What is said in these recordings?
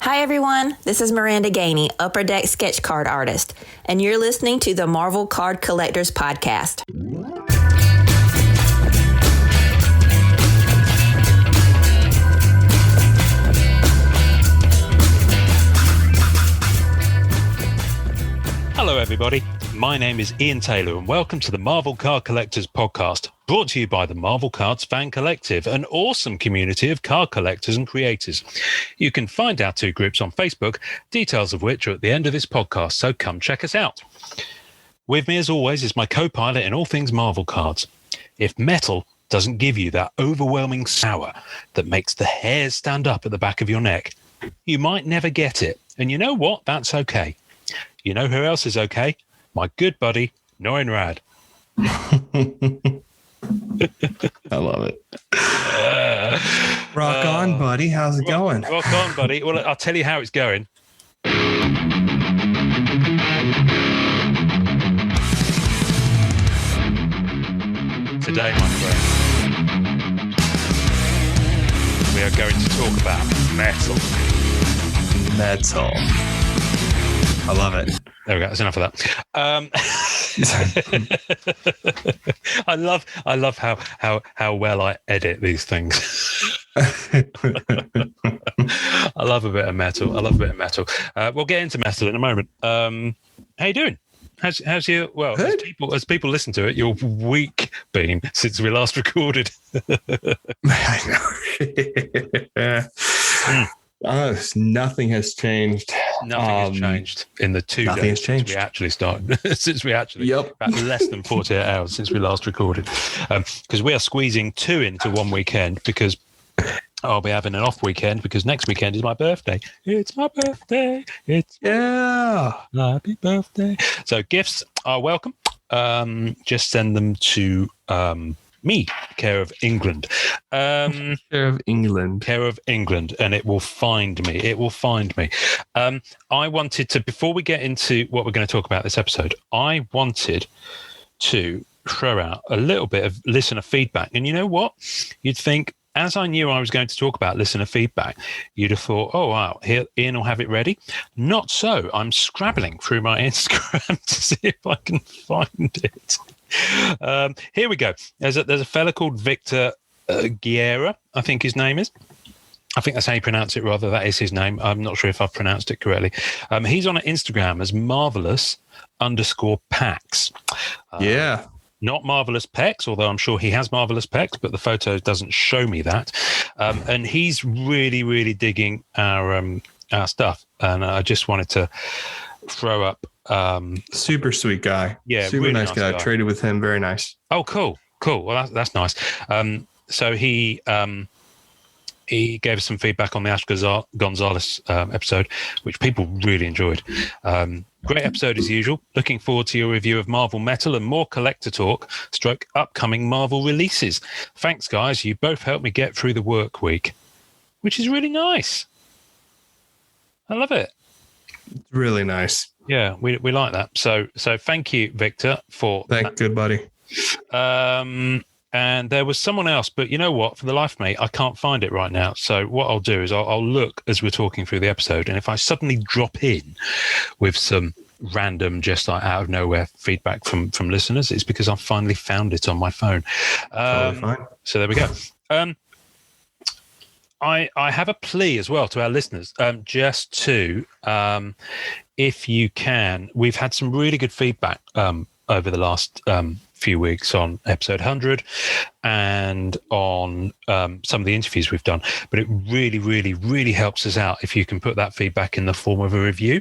Hi everyone, this is Miranda Gainey, Upper Deck sketch card artist, and you're listening to the Marvel Card Collectors Podcast. Hello everybody, my name is Ian Taylor and welcome to the Marvel Card Collectors Podcast, brought to you by the Marvel Cards Fan Collective, an awesome community of card collectors and creators. You can find our two groups on Facebook, details of which are at the end of this podcast, so come check us out. With me as always is my co-pilot in all things Marvel cards. If metal doesn't give you that overwhelming sour that makes the hairs stand up at the back of your neck, you might never get it. And you know what? That's okay. You know who else is okay? My good buddy, Norin Rad. I love it. Rock on, buddy. How's it going? Rock on, buddy. Well, I'll tell you how it's going. Today, my friend, we are going to talk about metal. Metal. I love it. There we go. That's enough of that. I love how well I edit these things. I love a bit of metal. We'll get into metal in a moment. How you doing? How's your as people listen to it, your week been since we last recorded? I know. Nothing has changed. Nothing has changed in the 2 days since we actually started. About less than 48 hours since we last recorded. Because we are squeezing 2 into one weekend because I'll be having an off weekend because next weekend is my birthday. It's my birthday. Happy birthday. So gifts are welcome. Just send them to me, care of England. Care of England, and it will find me. I wanted to, before we get into what we're going to talk about this episode, I wanted to throw out a little bit of listener feedback. And you know what? You'd think, as I knew I was going to talk about listener feedback, you'd have thought, oh, wow, here, Ian will have it ready. Not so. I'm scrabbling through my Instagram to see if I can find it. Here we go. There's a fella called Victor Guerra, I think his name is. I think that's how you pronounce it, rather. That is his name. I'm not sure if I've pronounced it correctly. He's on Instagram as marvelous_packs. Yeah. Not marvelous pecs, although I'm sure he has marvelous pecs, but the photo doesn't show me that. And he's really, really digging our stuff. And I just wanted to throw up. Super sweit guy. Yeah, super really nice guy. I traded with him. Very nice. Oh, cool. Well, that's nice. So he gave us some feedback on the Ash Gonzalez episode, which people really enjoyed. Great episode as usual. Looking forward to your review of Marvel Metal and more collector talk / upcoming Marvel releases. Thanks, guys. You both helped me get through the work week, which is really nice. I love it. It's really nice. Yeah, we like that. So thank you, Victor, for that. Good buddy. And there was someone else, but you know what? For the life of me, I can't find it right now. So what I'll do is I'll look as we're talking through the episode, and if I suddenly drop in with some random, just like out of nowhere feedback from listeners, it's because I've finally found it on my phone. Totally fine. So there we go. I have a plea as well to our listeners, just to, if you can, we've had some really good feedback over the last few weeks on episode 100 and on some of the interviews we've done. But it really, really, really helps us out if you can put that feedback in the form of a review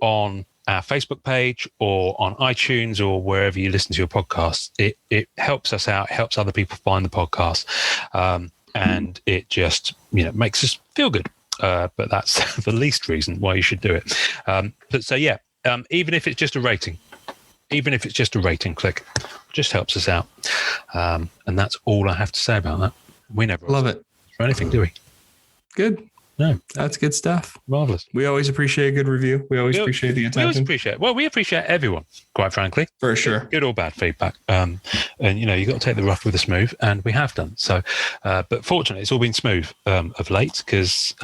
on our Facebook page or on iTunes or wherever you listen to your podcasts. It helps us out, helps other people find the podcast. And it just, makes us feel good. But that's the least reason why you should do it. Even if it's just a rating, click, just helps us out. And that's all I have to say about that. We never love it for anything, do we? Good. No, That's good stuff. marvelous. We always appreciate a good review. We always appreciate the We always attention. appreciate everyone, quite frankly. For sure. Good or bad feedback. And, you've got to take the rough with the smooth, and we have done. So, but fortunately, it's all been smooth of late because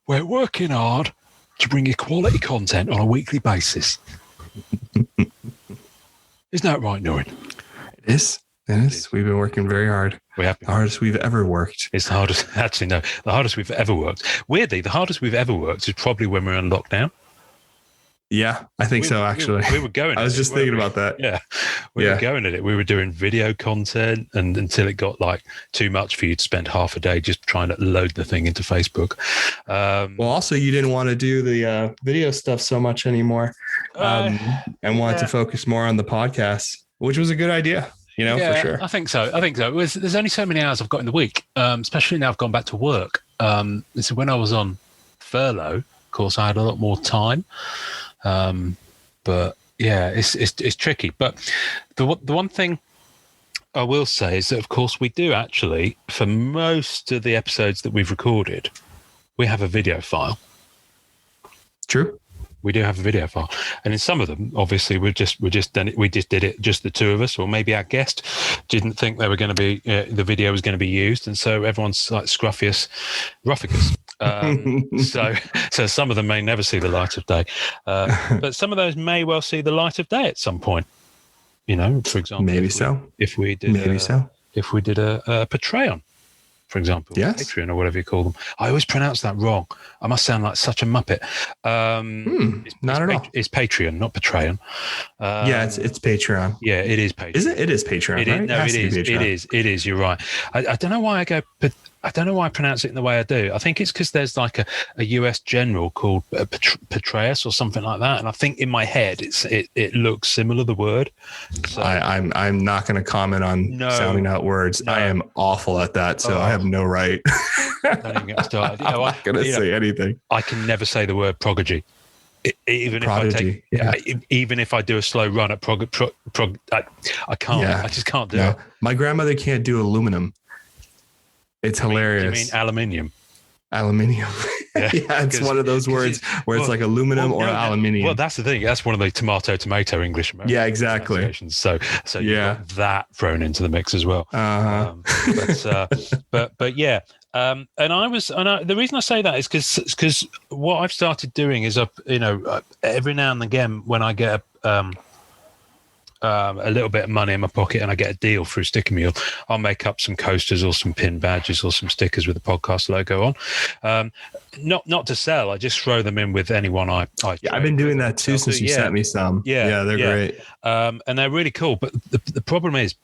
we're working hard to bring you quality content on a weekly basis. Isn't that right, Noreen? It is. We've been working very hard. We have the hardest we've ever worked. It's the hardest. Actually, no, the hardest we've ever worked. Weirdly, the hardest we've ever worked is probably when we were in lockdown. Yeah, I think so. Actually, we were going. I was just thinking about that. Yeah, we were going at it. We were doing video content, and until it got like too much for you to spend half a day just trying to load the thing into Facebook. Well, also you didn't want to do the video stuff so much anymore, and wanted to focus more on the podcast, which was a good idea. For sure. I think so. There's only so many hours I've got in the week, especially now I've gone back to work. So when I was on furlough, of course, I had a lot more time. But yeah, it's tricky. But the one thing I will say is that, of course, we do actually, for most of the episodes that we've recorded, we have a video file. True. We do have a video file, and in some of them, obviously, we just did it just the two of us, or maybe our guest didn't think they were going to be the video was going to be used, and so everyone's like scruffius rufficus. So some of them may never see the light of day, but some of those may well see the light of day at some point. For example, if we did a Patreon, for example, Patreon or whatever you call them. I always pronounce that wrong. I must sound like such a muppet. Not at all. It's Patreon, not Patreon. It's Patreon. Yeah, it is Patreon. Is it? It is Patreon. Right? No, it is. It is. You're right. I don't know why I don't know why I pronounce it in the way I do. I think it's because there's like a US general called Petraeus or something like that, and I think in my head it looks similar. The word. So, I'm not going to comment on sounding out words. No. I am awful at that, so I have no right. Don't even get me started. I'm not going to say anything. I can never say the word prodigy. Even Prodigy, even if I do a slow run at I can't. I just can't do it. My grandmother can't do aluminum. It's hilarious. You mean aluminium? Aluminium. Yeah, it's one of those words where it's like aluminum or aluminium. Well, that's the thing. That's one of the tomato English American. Yeah, exactly. So you got that thrown into the mix as well. But yeah. And the reason I say that is because what I've started doing is every now and again when I get a little bit of money in my pocket and I get a deal through Sticker Mule, I'll make up some coasters or some pin badges or some stickers with the podcast logo on. Not to sell, I just throw them in with anyone I I've been doing that too since you sent me some. Yeah, they're great. And they're really cool. But the problem is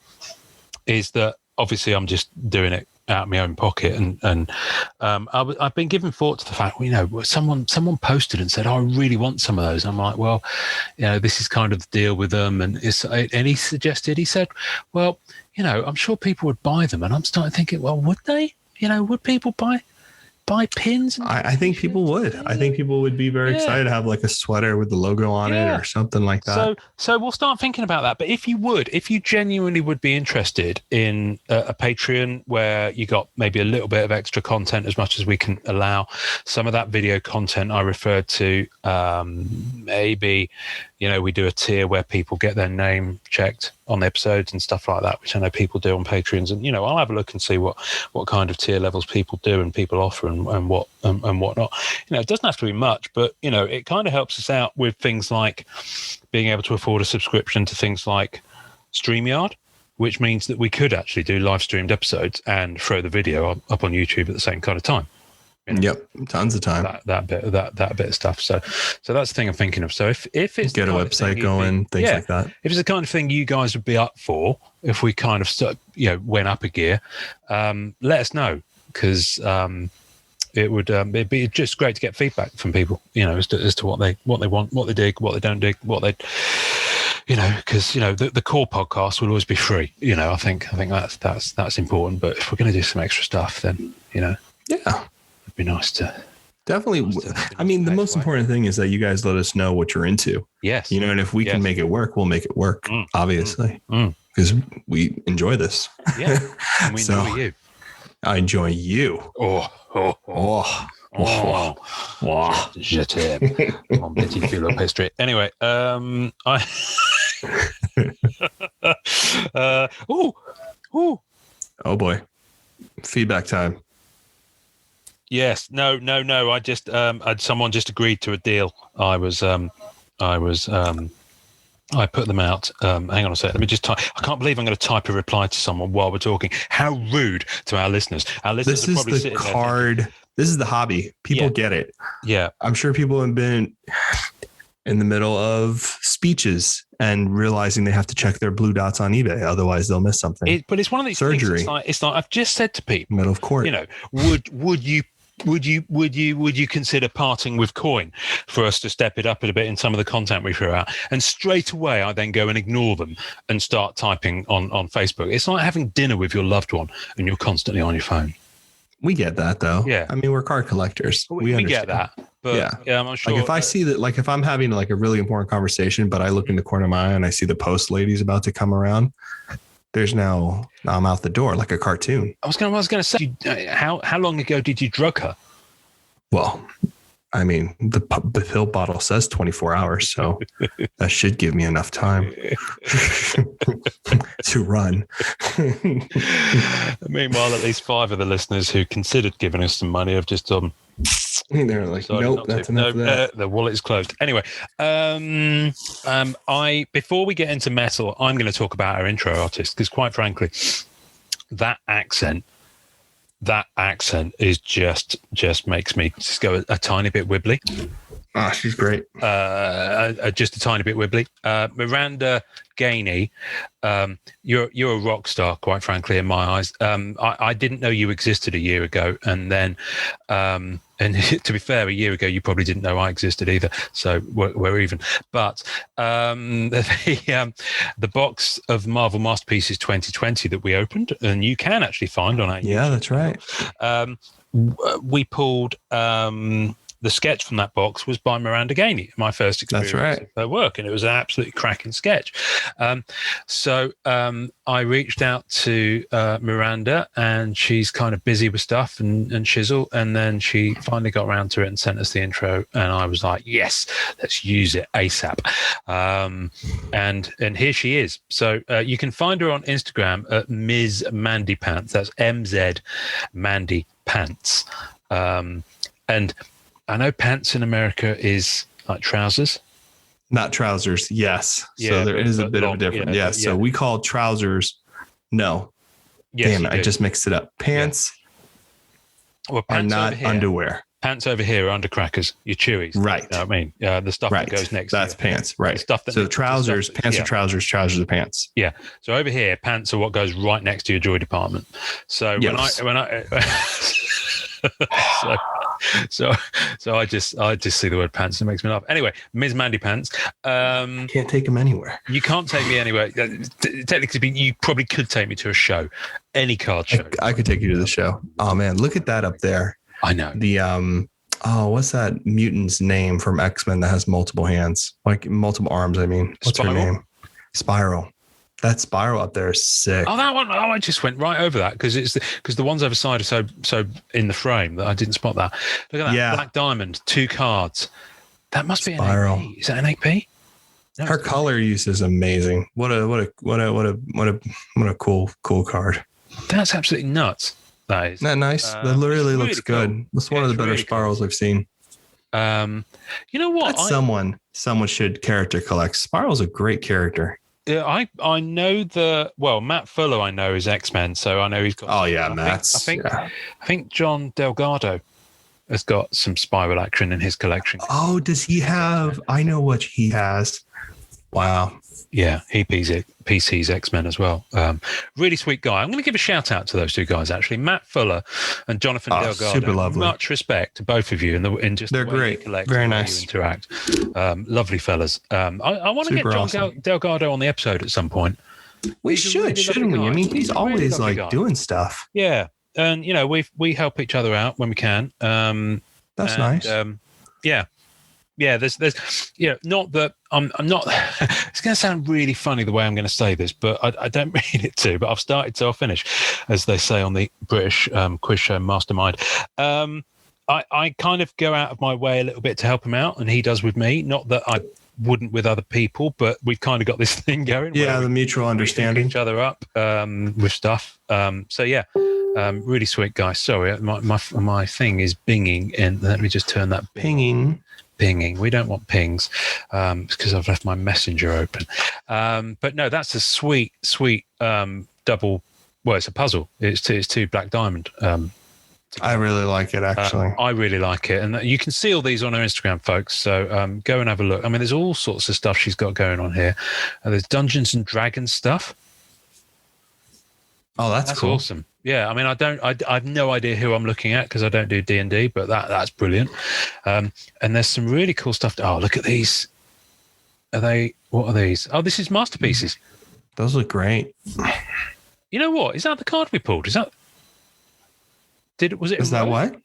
that obviously I'm just doing it out of my own pocket, and I've been giving thought to the fact, someone posted and said, I really want some of those. I'm like, well, this is kind of the deal with them, and he said, well, I'm sure people would buy them, and I'm starting thinking, well, would they? Would people buy pins? I think people would. I think people would be very excited to have like a sweater with the logo on it or something like that. So we'll start thinking about that. But if you genuinely would be interested in a Patreon where you got maybe a little bit of extra content, as much as we can allow, some of that video content I referred to, maybe, we do a tier where people get their name checked on the episodes and stuff like that, which I know people do on Patreons. And, I'll have a look and see what kind of tier levels people do and people offer and whatnot. It doesn't have to be much, but, it kind of helps us out with things like being able to afford a subscription to things like StreamYard, which means that we could actually do live streamed episodes and throw the video up on YouTube at the same kind of time. Yep, tons of time. That bit of stuff. So that's the thing I'm thinking of. So if it's get a website going, things like that. If it's the kind of thing you guys would be up for, if we kind of went up a gear, let us know, because it would it'd be just great to get feedback from people, as to what they want, what they dig, what they don't dig, what they. Because the core podcast will always be free. I think that's important. But if we're going to do some extra stuff, then it'd be nice to definitely. I mean, the most important thing is that you guys let us know what you're into. Yes, and if we can make it work, we'll make it work. Obviously, because we enjoy this. Yeah, and we enjoy you. I enjoy you. Oh. Oh, Wow. je t'aime. Mon petit filo pastry. Anyway, Oh boy. Feedback time. Yes. No. I just someone just agreed to a deal. I put them out. Hang on a sec. Let me just type. I can't believe I'm going to type a reply to someone while we're talking. How rude to our listeners. Our listeners This are is probably the sitting there card. thinking, This is the hobby. People get it. Yeah. I'm sure people have been in the middle of speeches and realizing they have to check their blue dots on eBay. Otherwise they'll miss something. But it's one of these surgery. Things. It's like I've just said to people, middle of court. You know, would you consider parting with coin for us to step it up a bit in some of the content we throw out? And straight away, I then go and ignore them and start typing on Facebook. It's like having dinner with your loved one and you're constantly on your phone. We get that though. Yeah. I mean, we're card collectors. We get that. But yeah, I'm sure. Like if I see that, like if I'm having like a really important conversation, but I look in the corner of my eye and I see the post lady's about to come around, I'm out the door like a cartoon. I was going to say, how long ago did you drug her? Well, I mean, the pill bottle says 24 hours, so that should give me enough time to run. Meanwhile, at least 5 of the listeners who considered giving us some money have just they're like, nope, that's enough of that. The wallet is closed. Anyway, before we get into metal, I'm going to talk about our intro artist because, quite frankly, that accent is just makes me just go a tiny bit wibbly. Ah, she's great. Just a tiny bit wibbly. Miranda Gainey, you're a rock star, quite frankly, in my eyes. I didn't know you existed a year ago, and then, and to be fair, a year ago you probably didn't know I existed either. So we're even. But the box of Marvel Masterpieces 2020 that we opened, and you can actually find on our YouTube, that's right. We pulled. The sketch from that box was by Miranda Gainey, my first experience of her work, and it was an absolutely cracking sketch. So I reached out to Miranda, and she's kind of busy with stuff and shizzle, and then she finally got around to it and sent us the intro, and I was like, yes, let's use it ASAP. And here she is. So you can find her on Instagram at Ms. Mandy Pants. That's MZ Mandy Pants. And I know pants in America is like trousers. Not trousers, yes. Yeah, so there is a bit of a difference. Yeah, yes. So we call trousers. No. Yes, damn it, I just mixed it up. Pants, are not underwear. Pants over here are undercrackers. Your Chewies. Right. You know what I mean? The stuff that goes next. That's to pants. Right. Stuff that so trousers, pants are trousers, trousers are pants. Yeah. So over here, pants are what goes right next to your joy department. So when I So I just see the word pants and it makes me laugh. Anyway, Ms. Mandy Pants. Can't take them anywhere. You can't take me anywhere. Technically, you probably could take me to a show, any card show. I could take you to the show. Oh man, look at that up there. I know. The what's that mutant's name from X-Men that has multiple hands, like multiple arms? I mean, what's her name? Spiral. That spiral up there is sick. Oh, that one! Oh, I just went right over that because the ones over side are so in the frame that I didn't spot that. Look at that! Yeah. Black Diamond, 2 cards. That must be an AP. Is that an AP? No, her color use is amazing. What a cool card. That's absolutely nuts. That is. Isn't that nice? That really looks good. Cool. That's one of the better really spirals I've seen. You know what? That's someone should character collect. Spiral's a great character. Yeah, I know Matt Fuller I know is X-Men, so I know he's got. Oh yeah, I think John Delgado has got some spiral action in his collection. Oh, does he have? I know what he has. Wow. Yeah, he PC's X-Men as well. Really sweet guy. I'm going to give a shout out to those 2 guys, actually. Matt Fuller and Jonathan Delgado. Super lovely. Much respect to both of you in just they're the way great. You collect, very and nice. You interact. Lovely fellas. I want to get John awesome. Delgado on the episode at some point. We shouldn't we? I mean, he's always like doing stuff. Yeah, and we help each other out when we can. That's nice. Yeah, there's not that I'm not. It's going to sound really funny the way I'm going to say this, but I don't mean it to. But I've started, so I'll finish, as they say on the British quiz show Mastermind. I kind of go out of my way a little bit to help him out, and he does with me. Not that I wouldn't with other people, but we've kind of got this thing going. Yeah, the mutual understanding. We each other up with stuff. So yeah, really sweet guy. Sorry, my thing is binging, and let me just turn that pinging. We don't want pings because I've left my messenger open. But no, that's a sweet double. Well, it's a puzzle. It's two black diamond. I really like it, actually. I really like it. And you can see all these on her Instagram, folks. So go and have a look. I mean, there's all sorts of stuff she's got going on here. There's Dungeons and Dragons stuff. Oh, that's cool. Awesome. Yeah, I mean, I've no idea who I'm looking at because I don't do D&D, but that's brilliant. And there's some really cool stuff. Oh, look at these. What are these? Oh, this is masterpieces. Those look great. You know what? Is that the card we pulled? Is that what?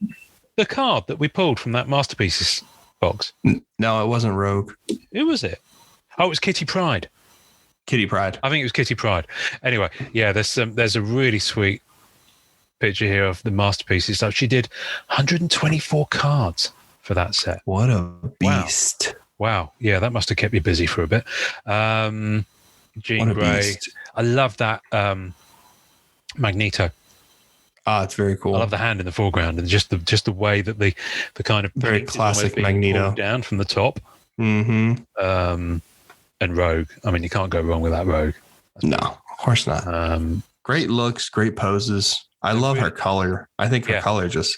The card that we pulled from that masterpieces box? No, it wasn't Rogue. Who was it? Oh, it was Kitty Pryde. Kitty Pryde. I think it was Kitty Pryde. Anyway, yeah, there's a really sweet picture here of the masterpieces. So she did 124 cards for that set. What a beast. Wow. Yeah, that must have kept you busy for a bit. Jean Grey. I love that Magneto. Ah, it's very cool. I love the hand in the foreground and just the way that the kind of very classic Magneto down from the top. Mm-hmm. And Rogue. I mean, you can't go wrong with that Rogue. No, of course not. Great looks, great poses. I love her color. I think her color just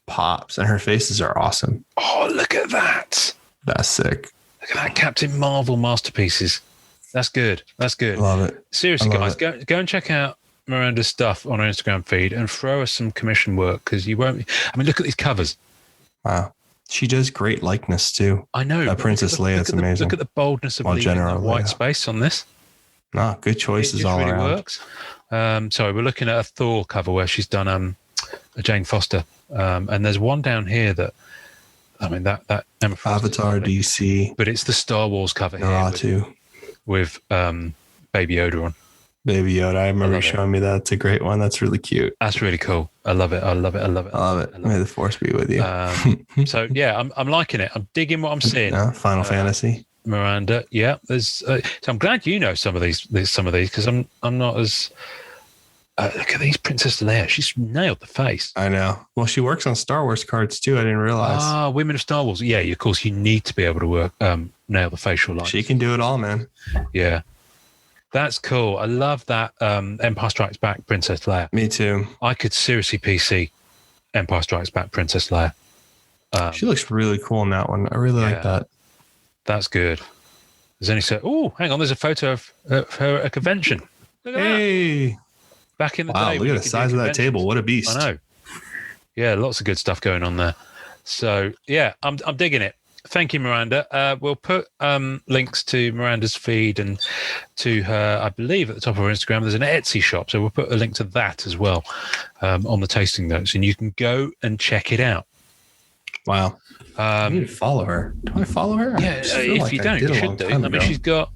pops, and her faces are awesome. Oh, look at that! That's sick. Look at that Captain Marvel masterpieces. That's good. Love it. Seriously, guys, go and check out Miranda's stuff on her Instagram feed and throw us some commission work because you won't. I mean, look at these covers. Wow. She does great likeness too. I know. Princess Leia, it's amazing. Look at the boldness of leaving that white space on this. No, good choices all really around. Works. Sorry, we're looking at a Thor cover where she's done a Jane Foster, and there's one down here that, I mean, that Emma Frost Avatar DC, but it's the Star Wars cover here with Baby Yoda on. Baby Yoda, I remember you showing me that. It's a great one. That's really cute. That's really cool. I love it. May the force be with you. So yeah, I'm liking it. I'm digging what I'm seeing. Final Fantasy. Miranda, yeah. There's so I'm glad you know some of these because I'm not as. Look at these Princess Leia. She's nailed the face. I know. Well, she works on Star Wars cards too. I didn't realize. Women of Star Wars. Yeah, of course you need to be able to work nail the facial lines. She can do it all, man. Yeah. That's cool. I love that Empire Strikes Back Princess Leia. Me too. I could seriously PC Empire Strikes Back Princess Leia. She looks really cool in that one. I really like that. That's good. There's only oh, hang on. There's a photo of her at a convention. Look at that. Back in the day. Wow, look at the size of that table. What a beast. I know. Yeah, lots of good stuff going on there. So yeah, I'm digging it. Thank you, Miranda. We'll put links to Miranda's feed and to her, I believe, at the top of her Instagram. There's an Etsy shop, so we'll put a link to that as well on the tasting notes, and you can go and check it out. Wow. I need to follow her. Do I follow her? Yeah, if you don't, you should do. I mean, she's got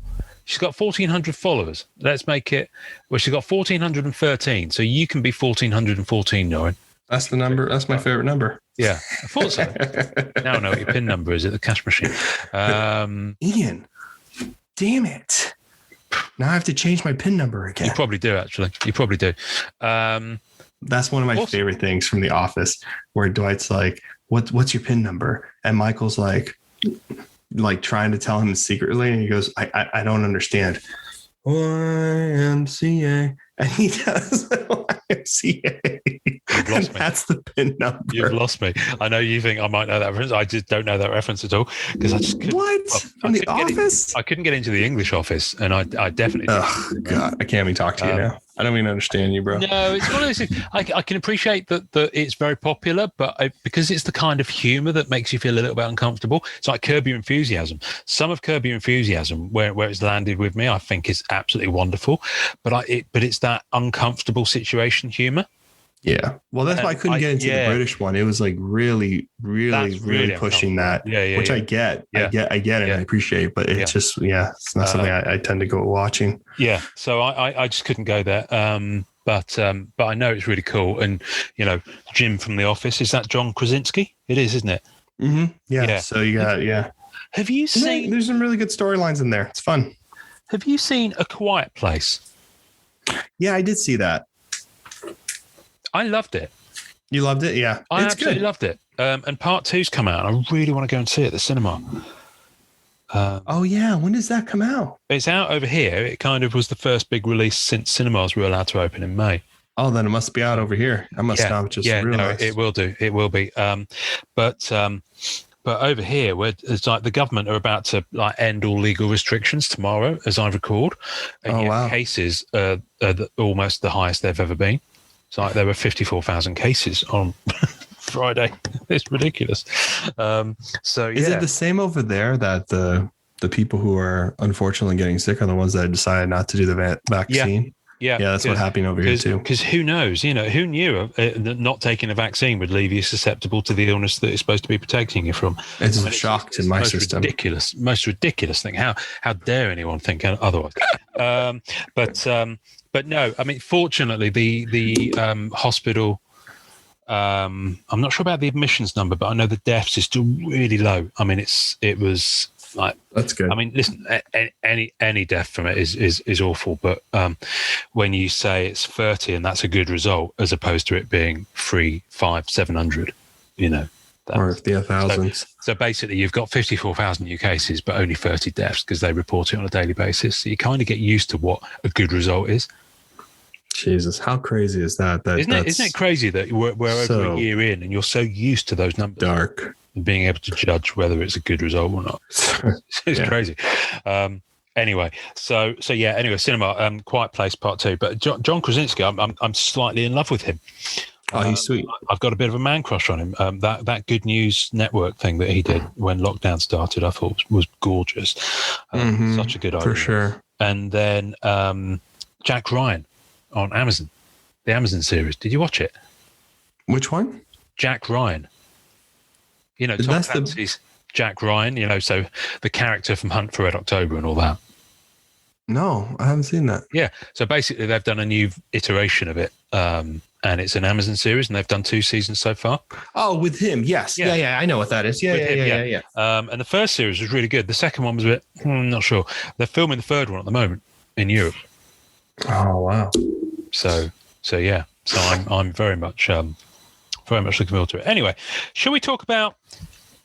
1,400 followers. Let's make it. Well, she's got 1,413, so you can be 1,414, Norrin. That's the number. That's my favorite number. Yeah, I thought so. Now I know what your PIN number is at the cash machine. Ian, damn it. Now I have to change my PIN number again. You probably do, actually. You probably do. That's one of my favorite things from The Office, where Dwight's like, what's your PIN number? And Michael's like trying to tell him secretly. And he goes, I don't understand. YMCA. And he does YMCA. And that's the PIN number. You've lost me. I know you think I might know that reference. I just don't know that reference at all because I just couldn't. What? From The Office? I couldn't get into the English office, and I definitely. Oh God, I can't even talk to you now. I don't even understand you, bro. No, it's one of those things. I can appreciate that it's very popular, but because it's the kind of humor that makes you feel a little bit uncomfortable. It's like Curb Your Enthusiasm. Some of Curb Your Enthusiasm, where it's landed with me, I think is absolutely wonderful. But it's that uncomfortable situation humor. Yeah. Well, that's why I couldn't get into the British one. It was like really pushing that. Yeah. Which I get. I get it and I appreciate, but it's just, it's not something I tend to go watching. Yeah. So I just couldn't go there. But I know it's really cool. And, you know, Jim from The Office, is that John Krasinski? It is, isn't it? Mm-hmm. Yeah. Yeah. So you got, Have you seen... There's some really good storylines in there. It's fun. Have you seen A Quiet Place? Yeah, I did see that. I loved it. You loved it? Yeah. I absolutely loved it. And part 2's come out, and I really want to go and see it at the cinema. Oh, yeah. When does that come out? It's out over here. It kind of was the first big release since cinemas were allowed to open in May. Oh, then it must be out over here. I must not just realize. No, it will do. It will be. But over here, where it's like the government are about to like end all legal restrictions tomorrow, as I record, and cases are almost the highest they've ever been. It's like there were 54,000 cases on Friday. It's ridiculous. Is it the same over there that the people who are unfortunately getting sick are the ones that decided not to do the vaccine? Yeah, that's what happened over here too. Because who knows? You know, who knew that not taking a vaccine would leave you susceptible to the illness that it's supposed to be protecting you from? It's a shock to my system. Most ridiculous thing. How dare anyone think otherwise? But no, I mean, fortunately, the hospital. I'm not sure about the admissions number, but I know the deaths is still really low. I mean, it was like, that's good. I mean, listen, any death from it is awful, but when you say it's 30 and that's a good result, as opposed to it being 300, 500, 700, you know, or thousands. So basically, you've got 54,000 new cases, but only 30 deaths because they report it on a daily basis. So you kind of get used to what a good result is. Jesus, how crazy is that? Isn't it crazy that we're over a year in and you're so used to those numbers? Dark. And being able to judge whether it's a good result or not. It's crazy. Anyway, so cinema, Quiet Place Part 2. But John Krasinski, I'm slightly in love with him. Oh, he's sweet. I've got a bit of a man crush on him. That Good News Network thing that he did when lockdown started, I thought was gorgeous. Such a good idea. For sure. And then Jack Ryan on Amazon, the Amazon series. Did you watch it? Which one? Jack Ryan. You know, Tom Clancy's Jack Ryan, you know, so the character from Hunt for Red October and all that. No, I haven't seen that. Yeah. So basically they've done a new iteration of it. And it's an Amazon series and they've done 2 seasons so far. Oh, with him. Yes. Yeah. I know what that is. Yeah. And the first series was really good. The second one was a bit, not sure. They're filming the third one at the moment in Europe. Oh, wow. So yeah. So I'm very much looking forward to it. Anyway, shall we talk about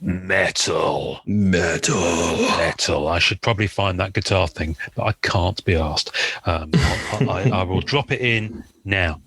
metal? I should probably find that guitar thing, but I can't be asked. I will drop it in now.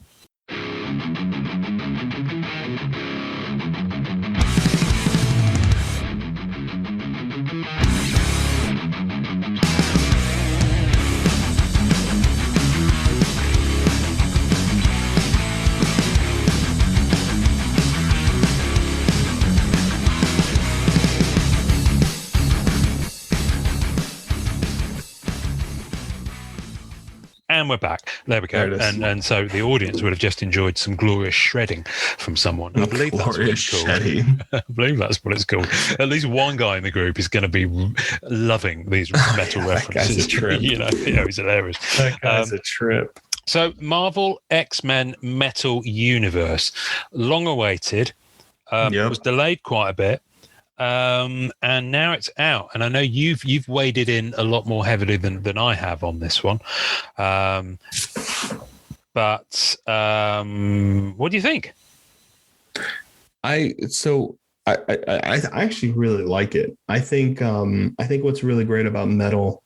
And we're back. There we go. And so the audience would have just enjoyed some glorious shredding from someone. I believe that's what it's called. I believe that's what it's called. At least one guy in the group is going to be loving these metal references. That guy's a trip. He's hilarious. That guy's a trip. So Marvel X-Men Metal Universe, long awaited, was delayed quite a bit. And now it's out, and I know you've waded in a lot more heavily than I have on this one. But what do you think? I actually really like it. I think what's really great about metal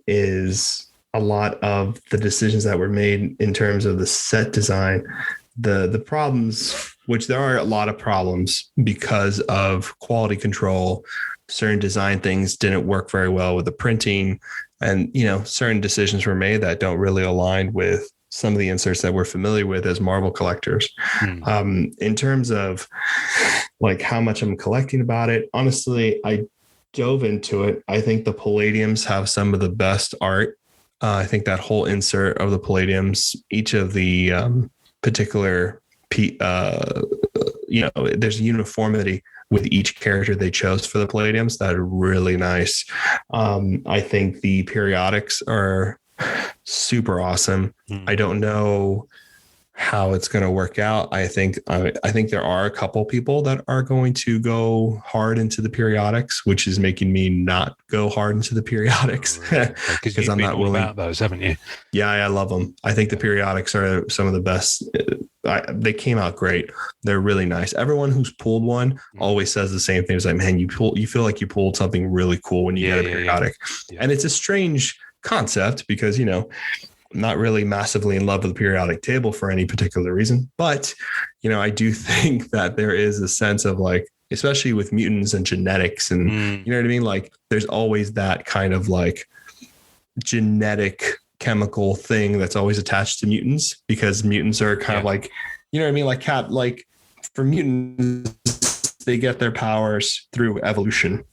is a lot of the decisions that were made in terms of the set design, the problems, which there are a lot of problems because of quality control. Certain design things didn't work very well with the printing, and certain decisions were made that don't really align with some of the inserts that we're familiar with as Marvel collectors. In terms of like how much I'm collecting about it, honestly, I dove into it. I think the Palladiums have some of the best art. I think that whole insert of the Palladiums, each of the particular, there's uniformity with each character they chose for the Palladiums that are really nice. I think the periodics are super awesome. I don't know how it's going to work out. I think there are a couple people that are going to go hard into the periodics, which is making me not go hard into the periodics because I'm not willing about those, haven't you? Yeah, I love them. I think the periodics are some of the best. They came out great. They're really nice. Everyone who's pulled one always says the same thing. It's like, man, you feel like you pulled something really cool when you get a periodic. Yeah. And it's a strange concept because, I'm not really massively in love with the periodic table for any particular reason. But, I do think that there is a sense of like, especially with mutants and genetics and you know what I mean? Like there's always that kind of like genetic chemical thing that's always attached to mutants because mutants are kind of like, you know what I mean? Like for mutants, they get their powers through evolution.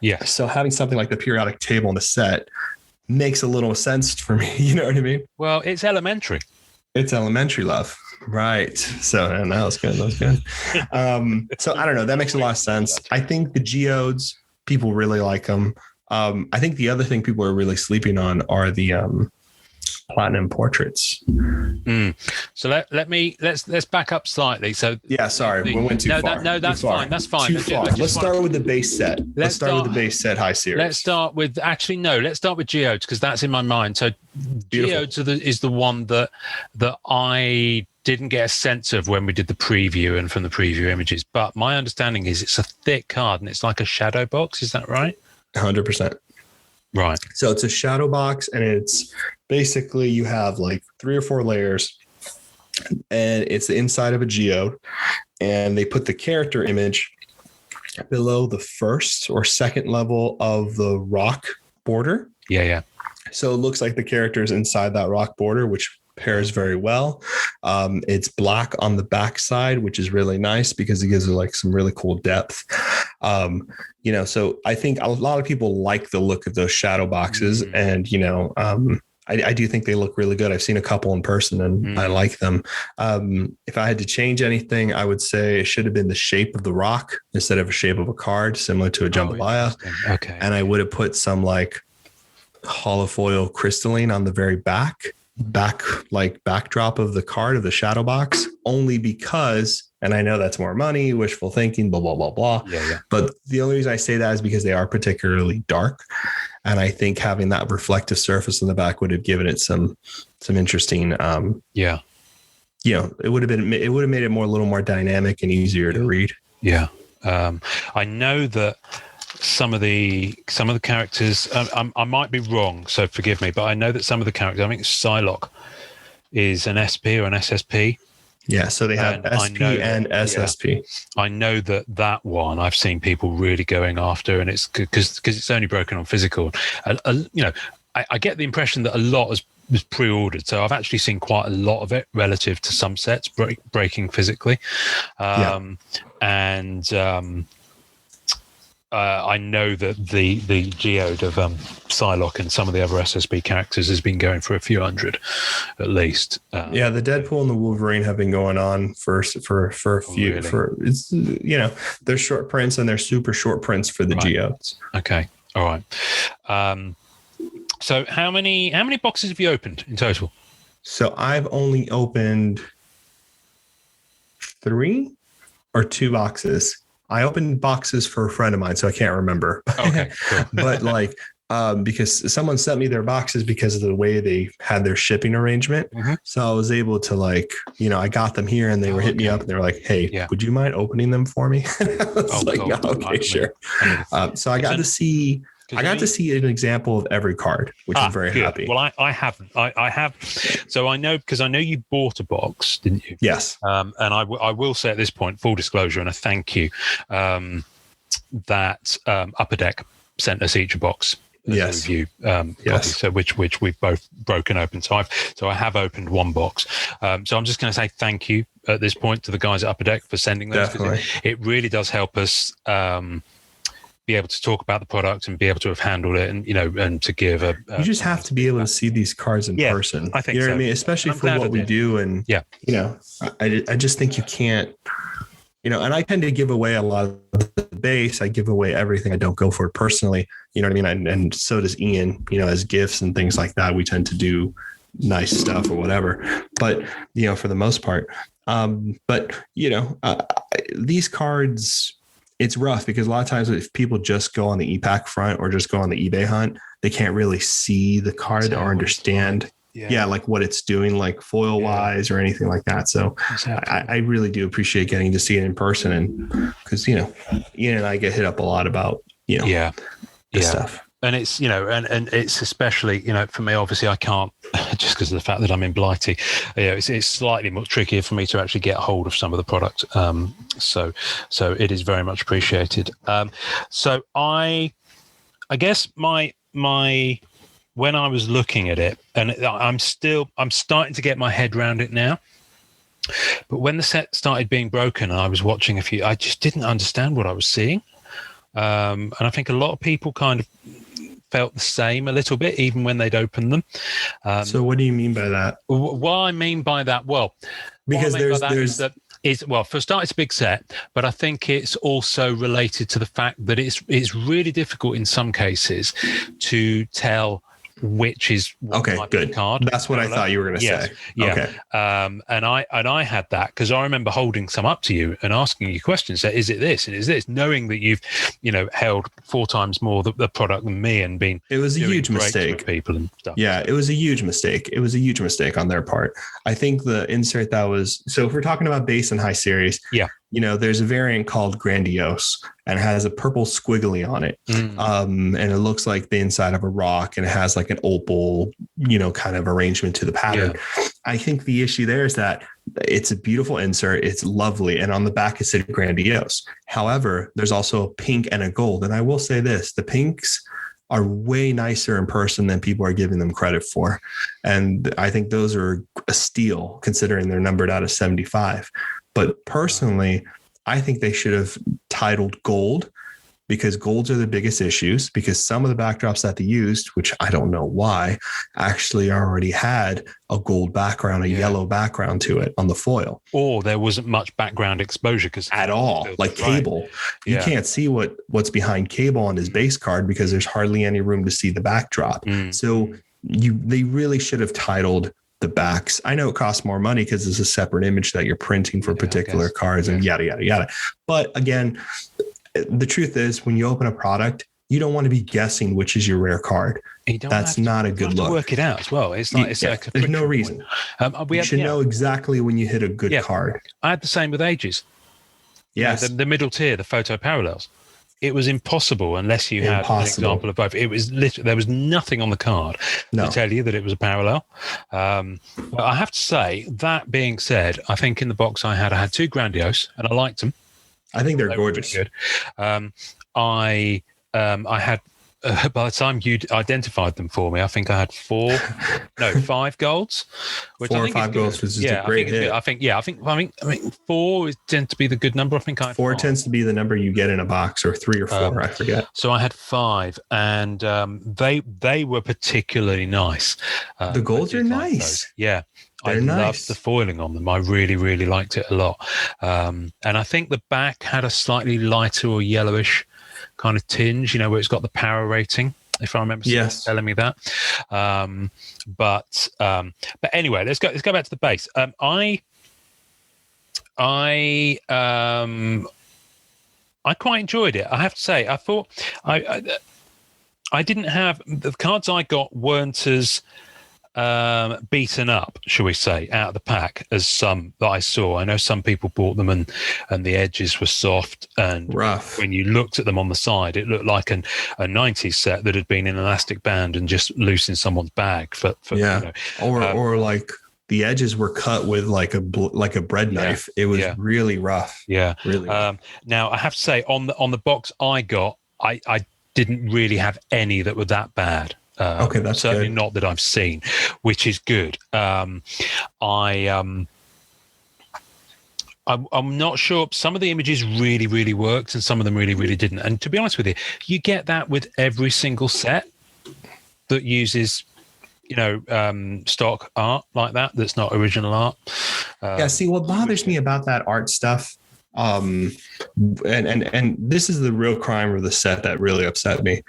Yeah. So having something like the periodic table in the set makes a little sense for me. You know what I mean? Well, it's elementary. It's elementary love. Right. So, and that was good. So I don't know. That makes a lot of sense. I think the geodes, people really like them. I think the other thing people are really sleeping on are the platinum portraits. So let's back up slightly. So yeah, sorry, we went too far. That's fine. That's fine. Let's start with the base set. Let's start with the base set high series. Let's start with geodes because that's in my mind. So geodes is the one that I didn't get a sense of when we did the preview and from the preview images. But my understanding is it's a thick card and it's like a shadow box. Is that right? 100%. Right. So it's a shadow box and it's basically you have like 3 or 4 layers and it's the inside of a geode and they put the character image below the first or second level of the rock border. Yeah. So it looks like the character is inside that rock border, which pairs very well. It's black on the back side, which is really nice because it gives it like some really cool depth. So I think a lot of people like the look of those shadow boxes and, I do think they look really good. I've seen a couple in person and I like them. If I had to change anything, I would say it should have been the shape of the rock instead of a shape of a card, similar to a jambalaya. Okay. And I would have put some like holofoil crystalline on the very backdrop of the card of the shadow box, only because, and I know that's more money, wishful thinking, blah, blah, blah, blah. Yeah. But the only reason I say that is because they are particularly dark. And I think having that reflective surface in the back would have given it some interesting, it would have made it a little more dynamic and easier to read. Yeah. I know that some of the characters, I might be wrong, so forgive me, but I know that some of the characters, I think Psylocke is an SP or an SSP. Yeah, so they have SP and SSP. Yeah, I know that one I've seen people really going after, and it's because it's only broken on physical. I get the impression that a lot was pre-ordered, so I've actually seen quite a lot of it relative to some sets breaking physically, I know that the geode of Psylocke and some of the other SSB characters has been going for a few hundred, at least. The Deadpool and the Wolverine have been going on for a few. Really? For it's they're short prints and they're super short prints for the geodes. Okay, all right. So how many boxes have you opened in total? So I've only opened 3 or 2 boxes. I opened boxes for a friend of mine, so I can't remember. Okay, cool. But because someone sent me their boxes because of the way they had their shipping arrangement. Mm-hmm. So I was able to I got them here and they were hitting me up and they were like, hey, would you mind opening them for me? I was okay, sure. So I got to see an example of every card, which I'm very happy. Well, I haven't. I have. So I know, because I know you bought a box, didn't you? Yes. And I will say at this point, full disclosure, and a thank you, that Upper Deck sent us each a box. As a review, copy, so which we've both broken open. So I have opened one box. So I'm just going to say thank you at this point to the guys at Upper Deck for sending those. Definitely. It really does help us be able to talk about the product and be able to have handled it, and and to give a. You just have to be able to see these cards in person. I think you know so. what I mean, especially for what we do, and I just think you can't. And I tend to give away a lot of the base. I give away everything. I don't go for it personally. You know what I mean? And so does Ian, as gifts and things like that. We tend to do nice stuff or whatever. But, for the most part, these cards, it's rough because a lot of times if people just go on the e-pack front or just go on the eBay hunt, they can't really see the card or understand. Yeah, like what it's doing, like foil wise or anything like that. So I really do appreciate getting to see it in person, and because Ian and I get hit up a lot about this stuff. And it's and it's especially for me, obviously I can't just because of the fact that I'm in Blighty. It's slightly more trickier for me to actually get hold of some of the product. So it is very much appreciated. So I guess my when I was looking at it, and I'm starting to get my head around it now. But when the set started being broken and I was watching I just didn't understand what I was seeing. And I think a lot of people kind of felt the same a little bit, even when they'd opened them. So what do you mean by that? What I mean by that, because for a start, it's a big set, but I think it's also related to the fact that it's really difficult in some cases to tell which is good card. That's what I thought you were going to say. Yeah. Okay. And I had that because I remember holding some up to you and asking you questions. So is it this and is this? Knowing that you've held 4 times more the product than me and been. It was a huge mistake. People and stuff. Yeah, it was a huge mistake. It was a huge mistake on their part. I think the insert that was so. If we're talking about base and high series, there's a variant called Grandiose and it has a purple squiggly on it. And it looks like the inside of a rock and it has like an opal, kind of arrangement to the pattern. Yeah. I think the issue there is that it's a beautiful insert. It's lovely. And on the back it said Grandiose. However, there's also a pink and a gold. And I will say this, the pinks are way nicer in person than people are giving them credit for. And I think those are a steal considering they're numbered out of 75. But personally, I think they should have titled gold because golds are the biggest issues because some of the backdrops that they used, which I don't know why, actually already had a gold background, a yellow background to it on the foil. Or there wasn't much background exposure because at all, like cable. You can't see what's behind cable on his base card because there's hardly any room to see the backdrop. So they really should have titled the backs. I know it costs more money because it's a separate image that you're printing for particular cards and yada, yada, yada. But again, the truth is when you open a product, you don't want to be guessing which is your rare card. That's not a good look. Work it out as well. It's like, there's no reason. You should know exactly when you hit a good card. I had the same with Ages. Yes. The middle tier, the photo parallels. It was impossible unless you had an example of both. It was literally, there was nothing on the card to tell you that it was a parallel. But I have to say, that being said, I think in the box I had 2 Grandiose and I liked them. I think they're gorgeous. Really good. I had by the time you'd identified them for me, I think I had 5 golds. Which 4 or 5 golds was just a great hit. I think 4 tends to be the good number. I think 4 tends to be the number you get in a box, or 3 or 4, I forget. So I had 5, and they were particularly nice. The golds are nice. Yeah. I loved the foiling on them. I really, really liked it a lot. And I think the back had a slightly lighter or yellowish kind of tinge, where it's got the power rating, if I remember telling me that. But anyway, let's go back to the base. I quite enjoyed it. I have to say, I thought I didn't have the cards I got weren't as beaten up, shall we say, out of the pack as some that I saw. I know some people bought them and the edges were soft and rough. When you looked at them on the side, it looked like a 90s set that had been in an elastic band and just loose in someone's bag. Or like the edges were cut with like a bread knife. It was really rough. Yeah, really. Now I have to say, on the box I got, I didn't really have any that were that bad. That's certainly good. Not that I've seen, which is good. I'm not sure. Some of the images really, really worked, and some of them really, really didn't. And to be honest with you, you get that with every single set that uses, stock art like that. That's not original art. See, what bothers me about that art stuff. And this is the real crime of the set that really upset me.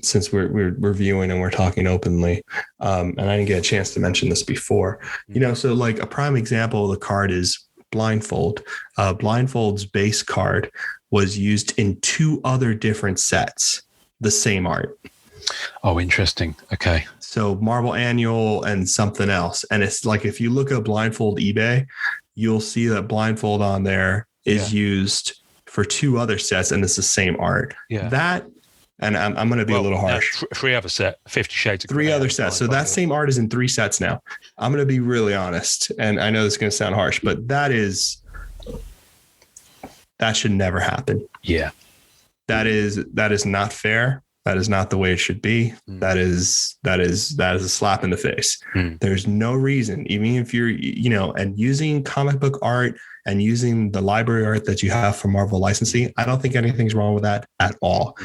Since we're reviewing and we're talking openly, and I didn't get a chance to mention this before, so like a prime example of the card is Blindfold. Blindfold's base card was used in 2 other different sets, the same art. Oh, interesting. Okay. So Marvel Annual and something else. And it's like, if you look at Blindfold eBay, you'll see that Blindfold on there is used for 2 other sets, and it's the same art. Yeah. That, and I'm going to be a little harsh. 3 other set, 50 Shades of Grey. 3 other sets. So that same art is in 3 sets now. I'm going to be really honest, and I know this is going to sound harsh, but that should never happen. Yeah. That is not fair. That is not the way it should be. That is a slap in the face. There's no reason, even if you're, and using comic book art and using the library art that you have for Marvel licensing, I don't think anything's wrong with that at all.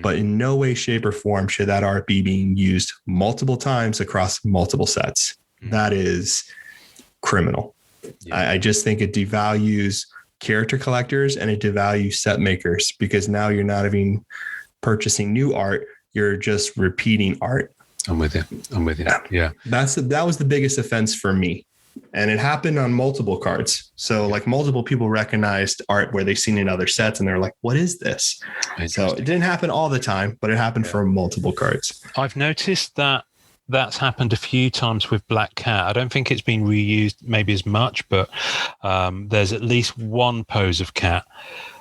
But in no way, shape, or form should that art be being used multiple times across multiple sets. That is criminal. Yeah. I just think it devalues character collectors and it devalues set makers, because now you're not even purchasing new art, you're just repeating art. I'm with you. Yeah. That was the biggest offense for me. And it happened on multiple cards. So like multiple people recognized art where they've seen in other sets and they're like, what is this? So it didn't happen all the time, but it happened for multiple cards. I've noticed that that's happened a few times with Black Cat. I don't think it's been reused maybe as much, but there's at least one pose of Cat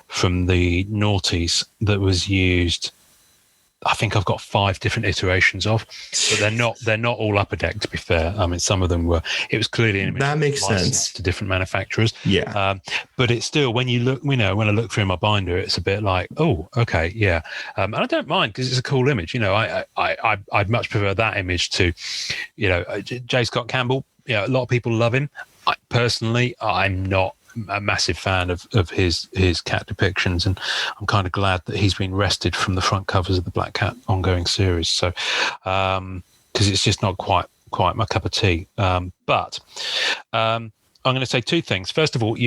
from the noughties that was used. I think I've got 5 different iterations of, but they're not all Upper Deck, to be fair. I mean, some of them were. It was clearly an image that makes sense to different manufacturers. Yeah, but it's still, when you look, when I look through my binder, it's a bit like, oh, okay, yeah. And I don't mind, because it's a cool image. I'd much prefer that image to, J. Scott Campbell. A lot of people love him. Personally, I'm not a massive fan of his Cat depictions, and I'm kind of glad that he's been wrested from the front covers of the Black Cat ongoing series. So, because it's just not quite my cup of tea. But I'm going to say 2 things. First of all,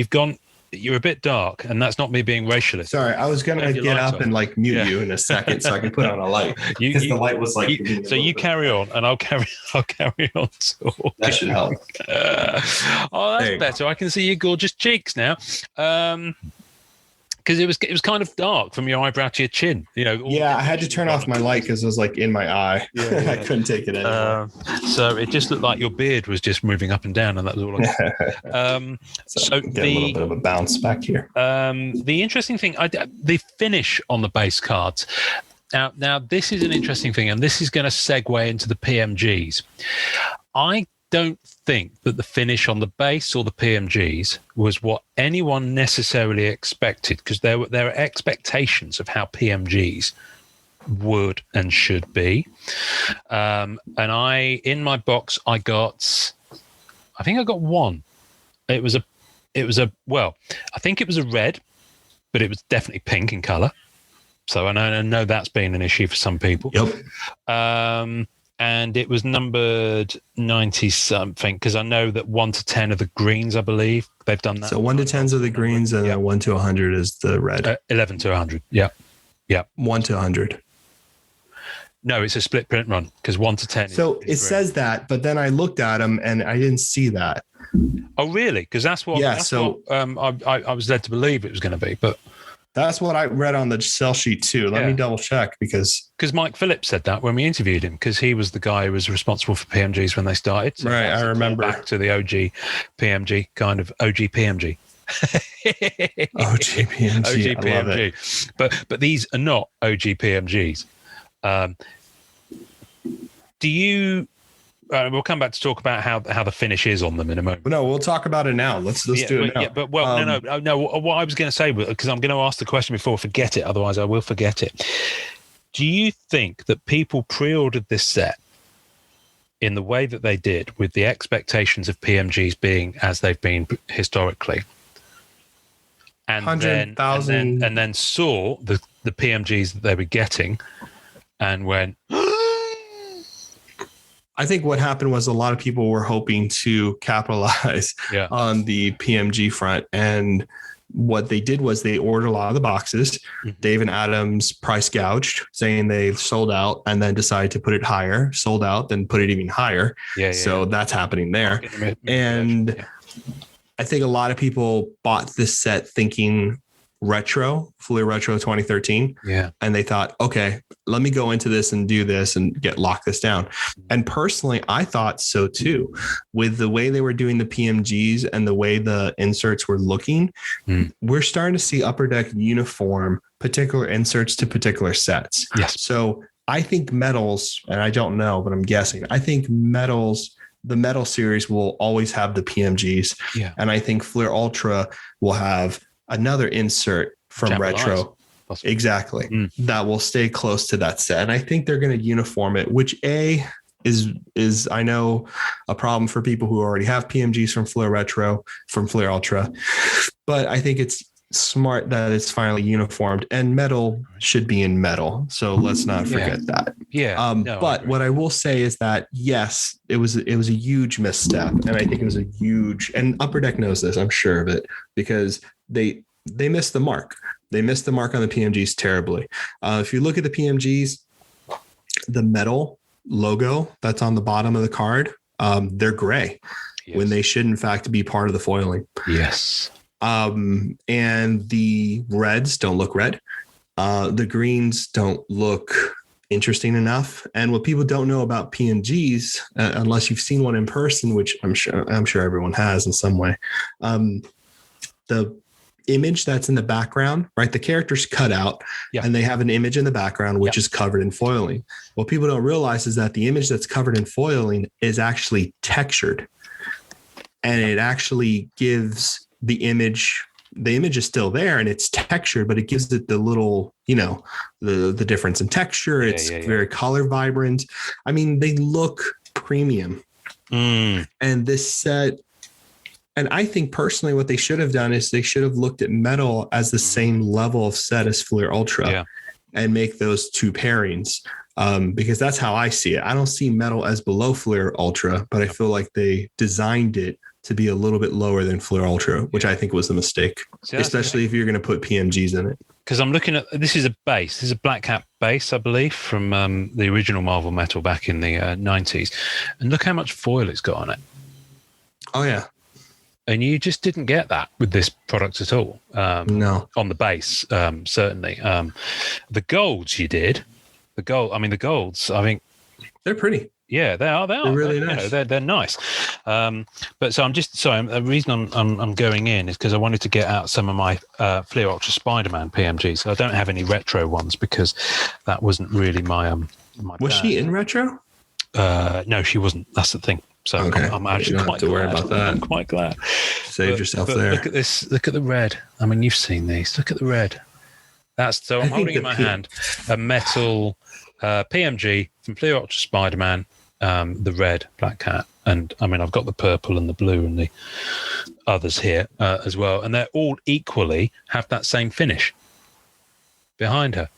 you're a bit dark, and that's not me being racialist. Sorry, I was going to get up and mute you in a second so I can put on a light, because the light was so you carry on, and I'll carry on talking. That should help. That's better. I can see your gorgeous cheeks now. Because it was kind of dark from your eyebrow to your chin. I had to turn off my light because it was in my eye. Yeah. I couldn't take it anymore. So it just looked like your beard was just moving up and down, and that was all I so get a little bit of a bounce back here. The interesting thing, the finish on the base cards. Now this is an interesting thing, and this is going to segue into the PMGs. I don't think that the finish on the base or the PMGs was what anyone necessarily expected, because there are expectations of how PMGs would and should be. And in my box, I think I got 1. I think it was a red, but it was definitely pink in color. So I know that's been an issue for some people. Yep. And it was numbered 90 something, because I know that 1 to 10 are the greens, I believe. They've done that. So 1 to 10s are the greens, and 1 to 100 is the red. 11 to 100. Yeah. 1 to 100. No, it's a split print run, because 1 to 10. So it says that, but then I looked at them and I didn't see that. Oh, really? Because that's what. Yeah. I was led to believe it was going to be, but. That's what I read on the sell sheet too. Let me double check, because Mike Phillips said that when we interviewed him, because he was the guy who was responsible for PMGs when they started. So right, I remember. Back to the OG PMG, kind of OG PMG. OG PMG. I love it. But these are not OG PMGs. Do you? We'll come back to talk about how the finish is on them in a moment. No, we'll talk about it now. Let's do it now. Yeah, but no. What I was going to say, because I'm going to ask the question before I forget it, otherwise I will forget it. Do you think that people pre-ordered this set in the way that they did, with the expectations of PMGs being as they've been historically, and then saw the PMGs that they were getting, and went? I think what happened was a lot of people were hoping to capitalize on the PMG front, and what they did was they ordered a lot of the boxes. Dave and Adams price gouged, saying they sold out, and then decided to put it higher, sold out, then put it even higher. So that's happening there. And I think a lot of people bought this set thinking retro, Fleer Retro 2013. And they thought, okay, let me go into this and do this and lock this down. And personally, I thought so too. With the way they were doing the PMGs and the way the inserts were looking, we're starting to see Upper Deck uniform particular inserts to particular sets. So I think Metals, and I don't know, but I'm guessing, I think Metals, the Metal series will always have the PMGs. And I think Fleer Ultra will have another insert from Chapel retro. Exactly. That will stay close to that set. And I think they're going to uniform it, which is I know a problem for people who already have PMGs from Fleer Retro, from Fleer Ultra. But I think it's smart that it's finally uniformed, and metal should be in metal. So let's not forget that. But what I will say is that, yes, it was a huge misstep. And I think it was a huge, and Upper Deck knows this, I'm sure of it, because they missed the mark. They missed the mark on the PMGs terribly. If you look at the PMGs, the metal logo that's on the bottom of the card, they're gray when they should in fact be part of the foiling. And the reds don't look red. The greens don't look interesting enough. And what people don't know about PMGs, unless you've seen one in person, which I'm sure everyone has in some way, the image that's in the background, right? The character's cut out and they have an image in the background, which is covered in foiling. What people don't realize is that the image that's covered in foiling is actually textured, and it actually gives the image is still there and it's textured, but it gives it the little, the difference in texture. It's very color vibrant. I mean, they look premium. And this set, and I think personally what they should have done is they should have looked at metal as the same level of set as Fleer Ultra and make those two pairings. Because that's how I see it. I don't see metal as below Fleer Ultra, but I feel like they designed it to be a little bit lower than Fleer Ultra, which I think was a mistake, especially if you're going to put PMGs in it. Because I'm looking at, this is a base. This is a black cap base, I believe, from the original Marvel Metal back in the 90s. And look how much foil it's got on it. Oh, yeah. And you just didn't get that with this product at all. No. On the base, certainly. The golds you did. The golds, I think. They're pretty. Yeah, they are. They're really nice. They're nice. But so I'm just sorry. The reason I'm going in is because I wanted to get out some of my Fleer Ultra Spider-Man PMGs. So I don't have any retro ones because that wasn't really my my. Was she in retro? No, she wasn't. That's the thing. So I'm actually quite glad. Worry about that. I'm quite glad. Saved yourself there. Look at this. Look at the red. I mean, you've seen these. Look at the red. That's so. I'm holding in my hand a metal PMG from Fleer Ultra Spider-Man. The red Black Cat, and I mean I've got the purple and the blue and the others here as well, and they're all equally have that same finish behind her.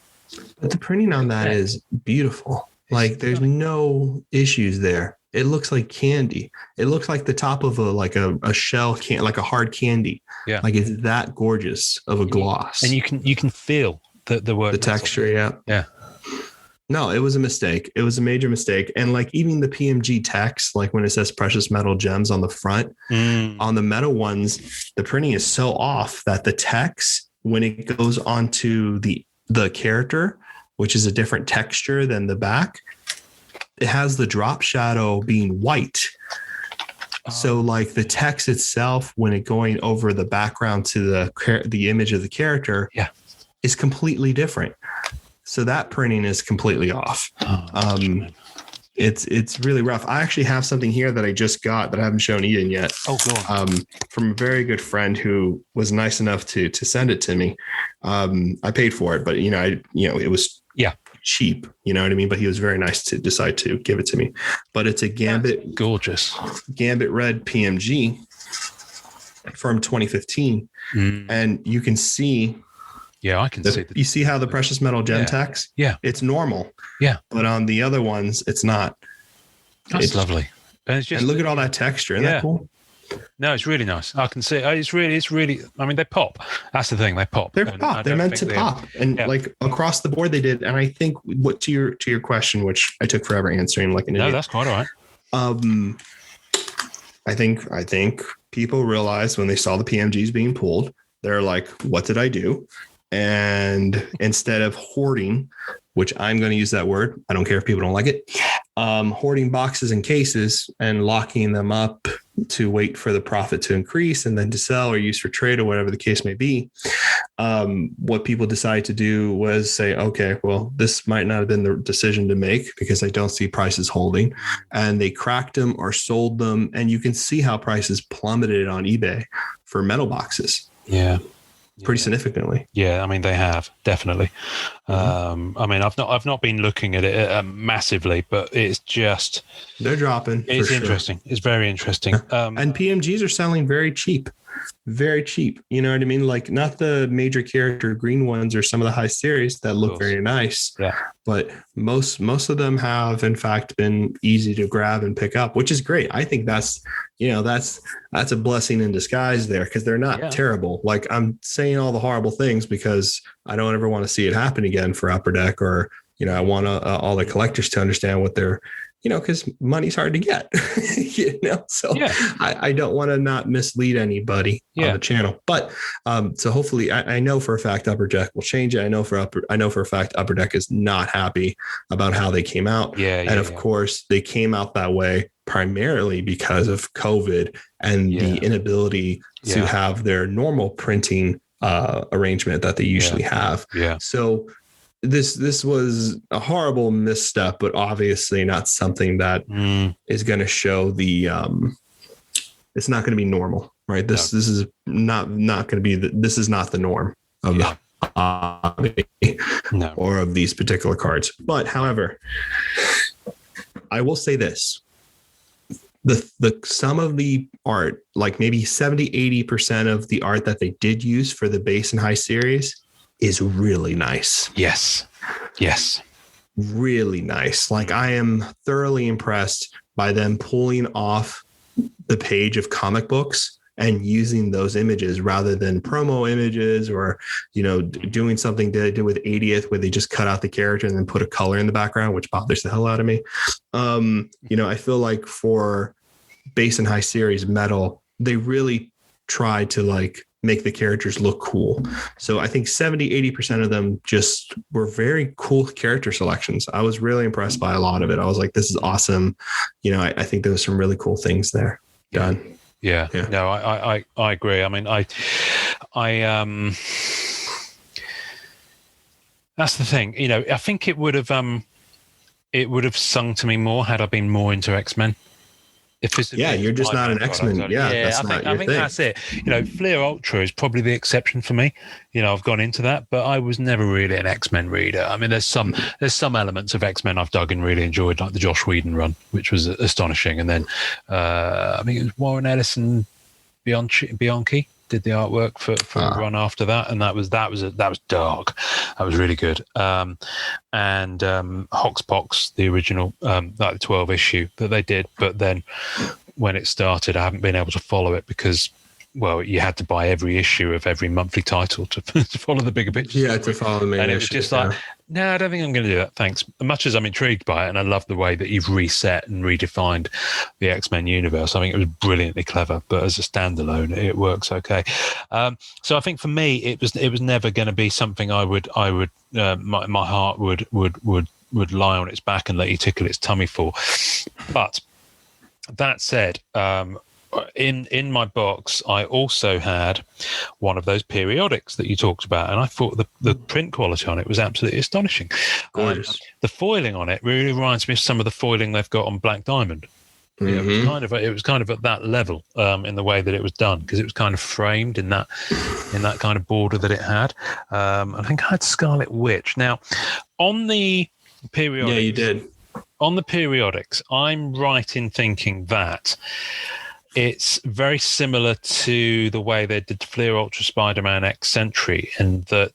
But the printing on that is beautiful. Like there's no issues there. It looks like candy. It looks like the top of a shell can, like a hard candy. Yeah, like it's that gorgeous of a gloss, and you can feel the work, the texture. Yeah. No, it was a mistake. It was a major mistake. And like even the PMG text, like when it says precious metal gems on the front, on the metal ones, the printing is so off that the text, when it goes onto the character, which is a different texture than the back, it has the drop shadow being white. So like the text itself, when it going over the background to the image of the character, is completely different. So that printing is completely off. It's really rough. I actually have something here that I just got that I haven't shown Ian yet. Oh, go on. From a very good friend who was nice enough to send it to me. I paid for it, but it was cheap. You know what I mean? But he was very nice to decide to give it to me. But it's a Gambit, gorgeous Gambit Red PMG from 2015, and you can see. Yeah, I can see that. You see how the precious metal gem text? Yeah. It's normal. Yeah. But on the other ones, it's not. That's lovely. And look at all that texture. Isn't that cool? No, it's really nice. I can see it's really. I mean, they pop. That's the thing. They pop. They're pop. They're meant to pop, and like across the board, they did. And I think what to your question, which I took forever answering, like an idiot. No, that's quite all right. I think people realized when they saw the PMGs being pulled, they're like, "What did I do?" And instead of hoarding, which I'm going to use that word, I don't care if people don't like it, hoarding boxes and cases and locking them up to wait for the profit to increase and then to sell or use for trade or whatever the case may be. What people decided to do was say, okay, well, this might not have been the decision to make because I don't see prices holding. And they cracked them or sold them. And you can see how prices plummeted on eBay for metal boxes. Yeah. Pretty significantly. Yeah, I mean they have definitely. I mean I've not been looking at it massively, but it's just they're dropping. It's interesting. It's very interesting. And PMGs are selling very cheap. Very cheap. You know what I mean? Like not the major character green ones or some of the high series that look very nice. Yeah. But most of them have in fact been easy to grab and pick up, which is great. I think that's a blessing in disguise there because they're not terrible. Like I'm saying all the horrible things because I don't ever want to see it happen again for Upper Deck or, I want all the collectors to understand what they're, because money's hard to get, so I don't want to not mislead anybody on the channel. But so hopefully I know for a fact Upper Deck will change it. I know for a fact Upper Deck is not happy about how they came out. And of course they came out that way primarily because of COVID and the inability to have their normal printing arrangement that they usually have. So this was a horrible misstep, but obviously not something that is going to show the it's not going to be normal, right? This is not going to be this is not the norm of the hobby or of these particular cards. But however, I will say this. The some of the art, like maybe 70-80% of the art that they did use for the base and high series is really nice. Yes. Really nice. Like I am thoroughly impressed by them pulling off the page of comic books and using those images rather than promo images or, doing something that they did with 80th where they just cut out the character and then put a color in the background, which bothers the hell out of me. I feel like for base and high series metal, they really try to make the characters look cool. So I think 70-80% of them just were very cool character selections. I was really impressed by a lot of it. I was like, this is awesome. I think there was some really cool things there done. Yeah. No, I agree. I mean, I that's the thing, I think it would have sung to me more had I been more into X-Men. You're just not an X-Men. I think that's it. Fleer Ultra is probably the exception for me. I've gone into that, but I was never really an X-Men reader. I mean, there's some elements of X-Men I've dug and really enjoyed, like the Josh Whedon run, which was astonishing. And then I think it was Warren Ellis and Bianchi did the artwork for a run after that, and that was dark. That was really good. And Hoxpox, the original, like the 12 issue that they did, but then when it started, I haven't been able to follow it because, well, you had to buy every issue of every monthly title to follow the bigger picture. Yeah, to follow the main and it was just like, no, I don't think I'm going to do that. Thanks. As much as I'm intrigued by it, and I love the way that you've reset and redefined the X-Men universe. I think it was brilliantly clever, but as a standalone, it works okay. So I think for me, it was never going to be something I would my heart would lie on its back and let you tickle its tummy for. But that said, in my box, I also had one of those periodics that you talked about, and I thought the print quality on it was absolutely astonishing. Gorgeous. The foiling on it really reminds me of some of the foiling they've got on Black Diamond. It was kind of at that level in the way that it was done, because it was kind of framed in that kind of border that it had. I think I had Scarlet Witch. Now, on the periodics, yeah, you did. On the periodics, I'm right in thinking that it's very similar to the way they did Fleer Ultra Spider-Man X Sentry, in that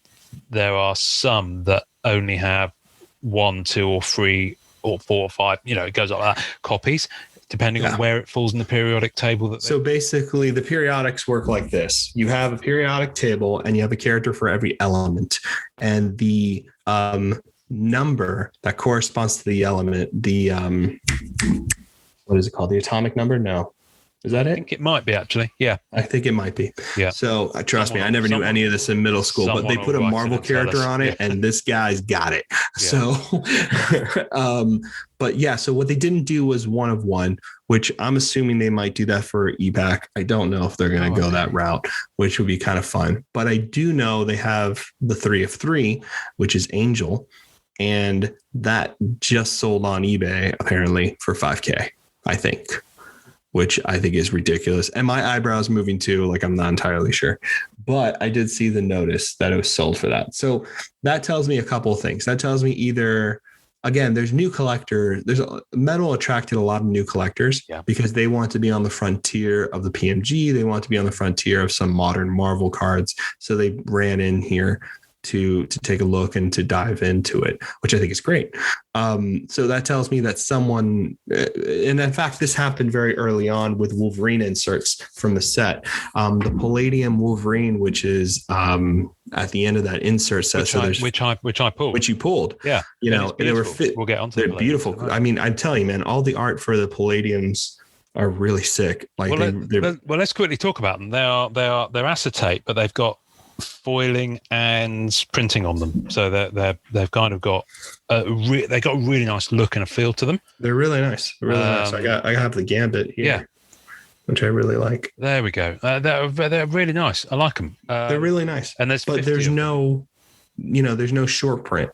there are some that only have 1, 2, or 3, or 4 or 5, it goes like that, copies. depending on where it falls in the periodic table. So basically, the periodics work like this. You have a periodic table and you have a character for every element. And the number that corresponds to the element, what is it called? The atomic number? No. Is that it? I think it might be, actually. Yeah. I think it might be. Yeah. So trust me, I never knew any of this in middle school, but they put a Marvel character on it and this guy's got it. Yeah. So, but yeah, so what they didn't do was 1 of 1, which I'm assuming they might do that for EPAC. I don't know if they're going to go that route, which would be kind of fun. But I do know they have the 3 of 3, which is Angel. And that just sold on eBay, apparently, for $5,000, I think. Which I think is ridiculous. And my eyebrows moving too, like I'm not entirely sure. But I did see the notice that it was sold for that. So that tells me a couple of things. That tells me either, again, there's new collectors. Metal attracted a lot of new collectors because they want to be on the frontier of the PMG. They want to be on the frontier of some modern Marvel cards. So they ran in here to take a look and to dive into it, which I think is great. So that tells me that someone, and in fact, this happened very early on with Wolverine inserts from the set. The Palladium Wolverine, which is at the end of that insert set, which I pulled, which you pulled. Yeah, you know, they were fit. We'll get onto. They're beautiful. I mean, I'm telling you, man, all the art for the Palladiums are really sick. Like, well, let's quickly talk about them. They're acetate, but they've got foiling and printing on them, so they've kind of got they got a really nice look and a feel to them. They're really nice. Nice. I have the Gambit here, which I really like. There we go. They're really nice. I like them. They're really nice. And there's no short print.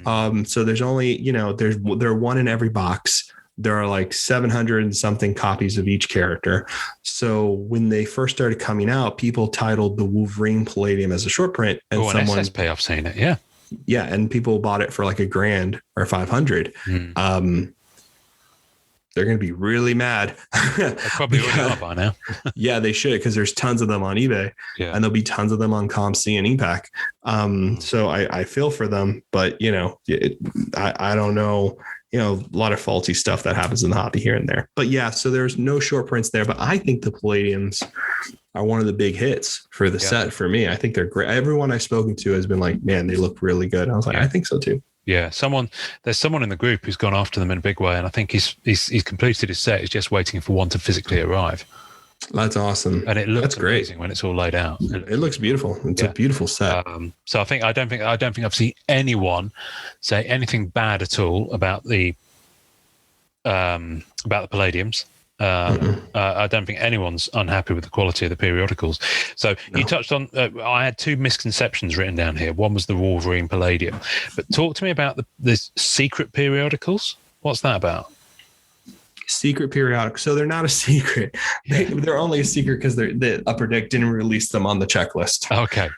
So there's only there are 1 in every box. There are like 700 and something copies of each character. So when they first started coming out, people titled the Wolverine Palladium as a short print. And an SSP, I've seen it. Yeah. Yeah. And people bought it for like $1,000 or $500. They're going to be really mad. They probably already are by now. Yeah, they should, because there's tons of them on eBay, and there'll be tons of them on ComC and EPAC. So I feel for them, but I don't know. A lot of faulty stuff that happens in the hobby here and there. But yeah, so there's no short prints there. But I think the Palladiums are one of the big hits for the set for me. I think they're great. Everyone I've spoken to has been like, man, they look really good. I was like, I think so too. Yeah, there's someone in the group who's gone after them in a big way, and I think he's completed his set. He's just waiting for one to physically arrive. That's awesome, and it looks amazing when it's all laid out. It looks beautiful. It's a beautiful set. So I don't think I've seen anyone say anything bad at all about the Palladiums. I don't think anyone's unhappy with the quality of the periodicals. So you touched on, I had 2 misconceptions written down here. One was the Wolverine Palladium, but talk to me about the secret periodicals. What's that about? Secret periodic. So they're not a secret. They're only a secret because the Upper Deck didn't release them on the checklist. Okay.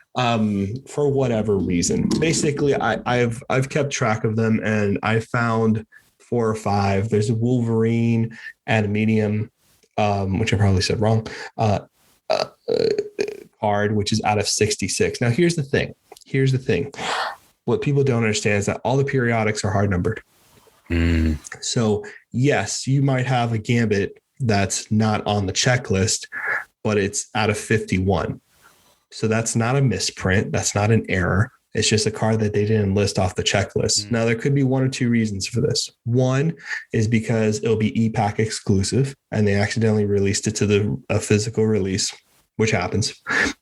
For whatever reason. Basically, I've kept track of them, and I found 4 or 5. There's a Wolverine Adamantium, which I probably said wrong, card, which is out of 66. Now, here's the thing. What people don't understand is that all the periodics are hard numbered. So yes, you might have a Gambit that's not on the checklist, but it's out of 51. So that's not a misprint. That's not an error. It's just a card that they didn't list off the checklist. Now, there could be 1 or 2 reasons for this. One is because it'll be EPAC exclusive and they accidentally released it to a physical release, which happens.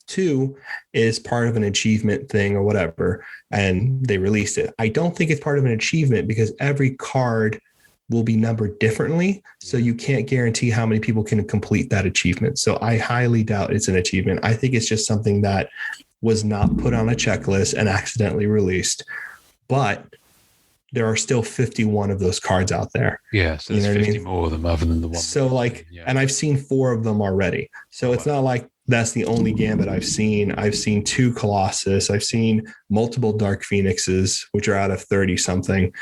2 is part of an achievement thing or whatever, and they released it. I don't think it's part of an achievement because every card will be numbered differently. So you can't guarantee how many people can complete that achievement. So I highly doubt it's an achievement. I think it's just something that was not put on a checklist and accidentally released. But there are still 51 of those cards out there. Yeah, so there's 50 more of them other than the one. So and I've seen 4 of them already. So it's not like that's the only Gambit I've seen. I've seen 2 Colossus. I've seen multiple Dark Phoenixes, which are out of 30 something.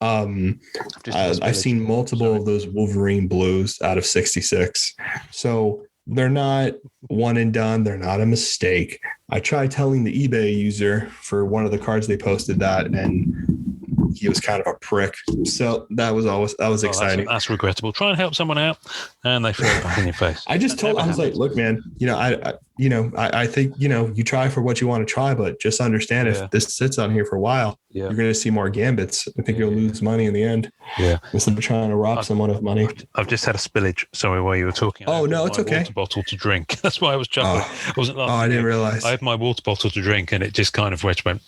I've seen multiple of those Wolverine Blues out of 66. So they're not one and done. They're not a mistake. I tried telling the eBay user for one of the cards they posted that, and he was kind of a prick. So that was exciting. That's regrettable. Try and help someone out, and they throw it back in your face. I was like, look, man, I think, you try for what you want to try, but just understand if this sits on here for a while, you're going to see more gambits. I think you'll lose money in the end. Yeah. Instead of trying to rob someone of money. I've just had a spillage. Sorry, while you were talking. Oh, no, it's okay. Water bottle to drink. That's why I was chuckling. I wasn't laughing. I didn't realize. I had my water bottle to drink, and it just kind of went and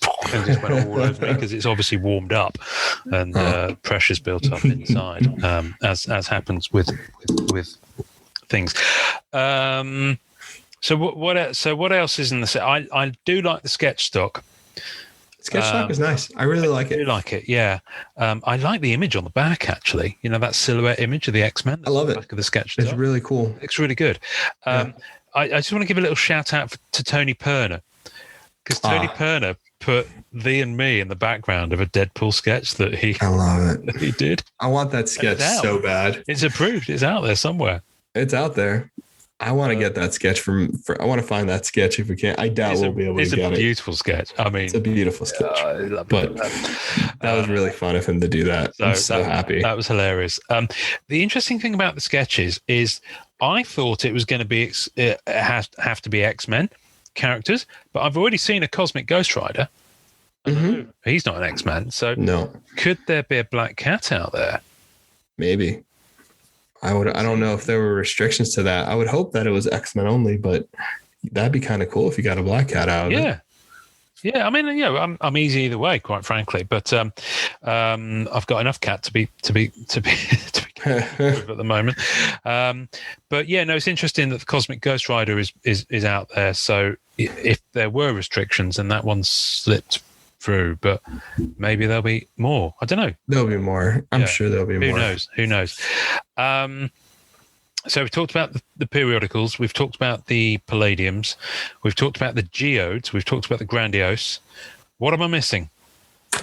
just went all over me because it's obviously warmed up and pressure's built up inside, as happens with things. So what else is in the set? I do like the sketch stock. Sketch stock is nice. I really like it. I do like it, yeah. I like the image on the back, actually. That silhouette image of the X-Men. I love it. Back of the sketch stock. It's really cool. It's really good. I just want to give a little shout out to Tony Perner, because Tony Perner put Thee and Me in the background of a Deadpool sketch that I love it. He did. I want that sketch so bad. It's approved. It's out there somewhere. It's out there. I want to get that sketch I want to find that sketch if we can. I doubt we'll be able to get it. It's a beautiful sketch. I mean, it's a beautiful sketch. But that was really fun of him to do that. I'm so happy. That was hilarious. The interesting thing about the sketches is I thought it was going to be have to be X-Men characters, but I've already seen a Cosmic Ghost Rider. Mm-hmm. He's not an X-Man, so no. Could there be a Black Cat out there? Maybe. I don't know if there were restrictions to that. I would hope that it was X-Men only, but that'd be kind of cool if you got a Black Cat out of it. Yeah. I mean, I'm easy either way, quite frankly. But I've got enough cat to be at the moment. But yeah, no, it's interesting that the Cosmic Ghost Rider is out there. So if there were restrictions, then that one slipped through, but maybe there'll be more. I don't know. There'll be more. I'm sure there'll be more. Who knows? So we've talked about the periodicals. We've talked about the palladiums. We've talked about the geodes. We've talked about the grandiose. What am I missing?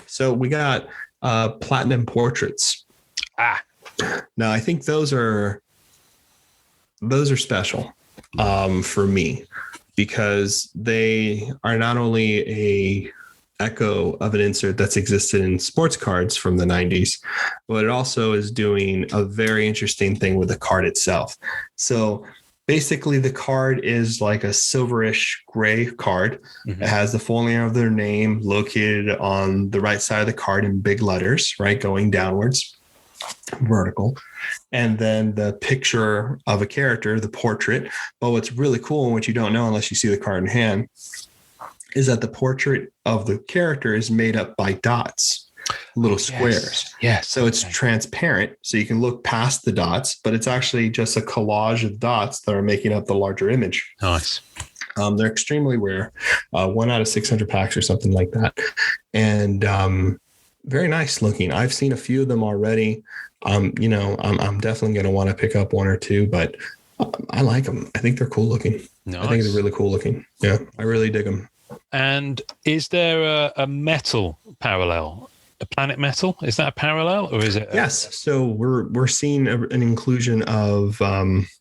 So we got platinum portraits. Now I think those are special for me, because they are not only a echo of an insert that's existed in sports cards from the 90s, but it also is doing a very interesting thing with the card itself. So basically the card is like a silverish gray card. Mm-hmm. It has the full name of their name located on the right side of the card in big letters, right, going downwards, vertical. And then the picture of a character, the portrait. But what's really cool, and what you don't know unless you see the card in hand, is that the portrait of the character is made up by dots, little squares. Yes. So it's transparent, so you can look past the dots, but it's actually just a collage of dots that are making up the larger image. Nice. They're extremely rare, 1 out of 600 packs or something like that. And very nice looking. I've seen a few of them already. I'm definitely going to want to pick up 1 or 2, but I like them. I think they're cool looking. Nice. I think they're really cool looking. Yeah, I really dig them. And is there a metal parallel? A planet metal? Is that a parallel, or is it? Yes. So we're seeing an inclusion of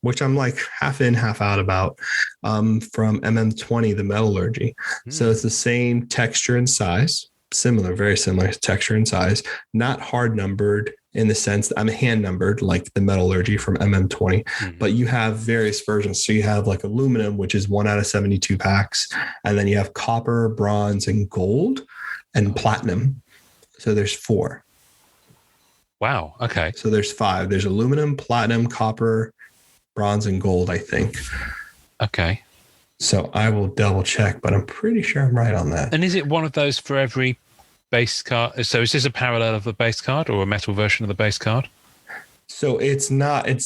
which I'm like half in, half out about, from MM20, the metallurgy. So it's the same texture and size, very similar texture and size, not hard numbered in the sense that I'm hand numbered like the metallurgy from MM20, but you have various versions. So you have like aluminum, which is 1 out of 72 packs. And then you have copper, bronze, and gold, and platinum. So there's 4. Wow. Okay. So there's 5. There's aluminum, platinum, copper, bronze, and gold, I think. Okay. So I will double check, but I'm pretty sure I'm right on that. And is it one of those for every base card? So is this a parallel of the base card or a metal version of the base card? So it's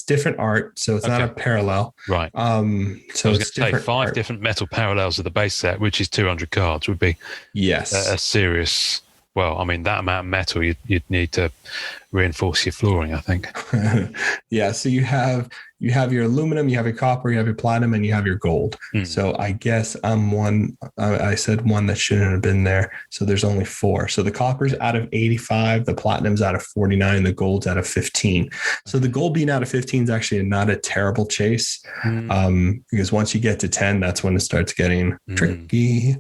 different art. So it's not a parallel. Right. So it's different 5 art. different metal parallels of the base set, which is 200 cards, would be a serious. Well, I mean, that amount of metal, you'd need to reinforce your flooring, I think. Yeah. So you have your aluminum, you have your copper, you have your platinum, and you have your gold. So I guess I'm one. I said one that shouldn't have been there. So there's only 4. So the copper's out of 85, the platinum's out of 49, the gold's out of 15. So the gold being out of 15 is actually not a terrible chase, because once you get to 10, that's when it starts getting tricky.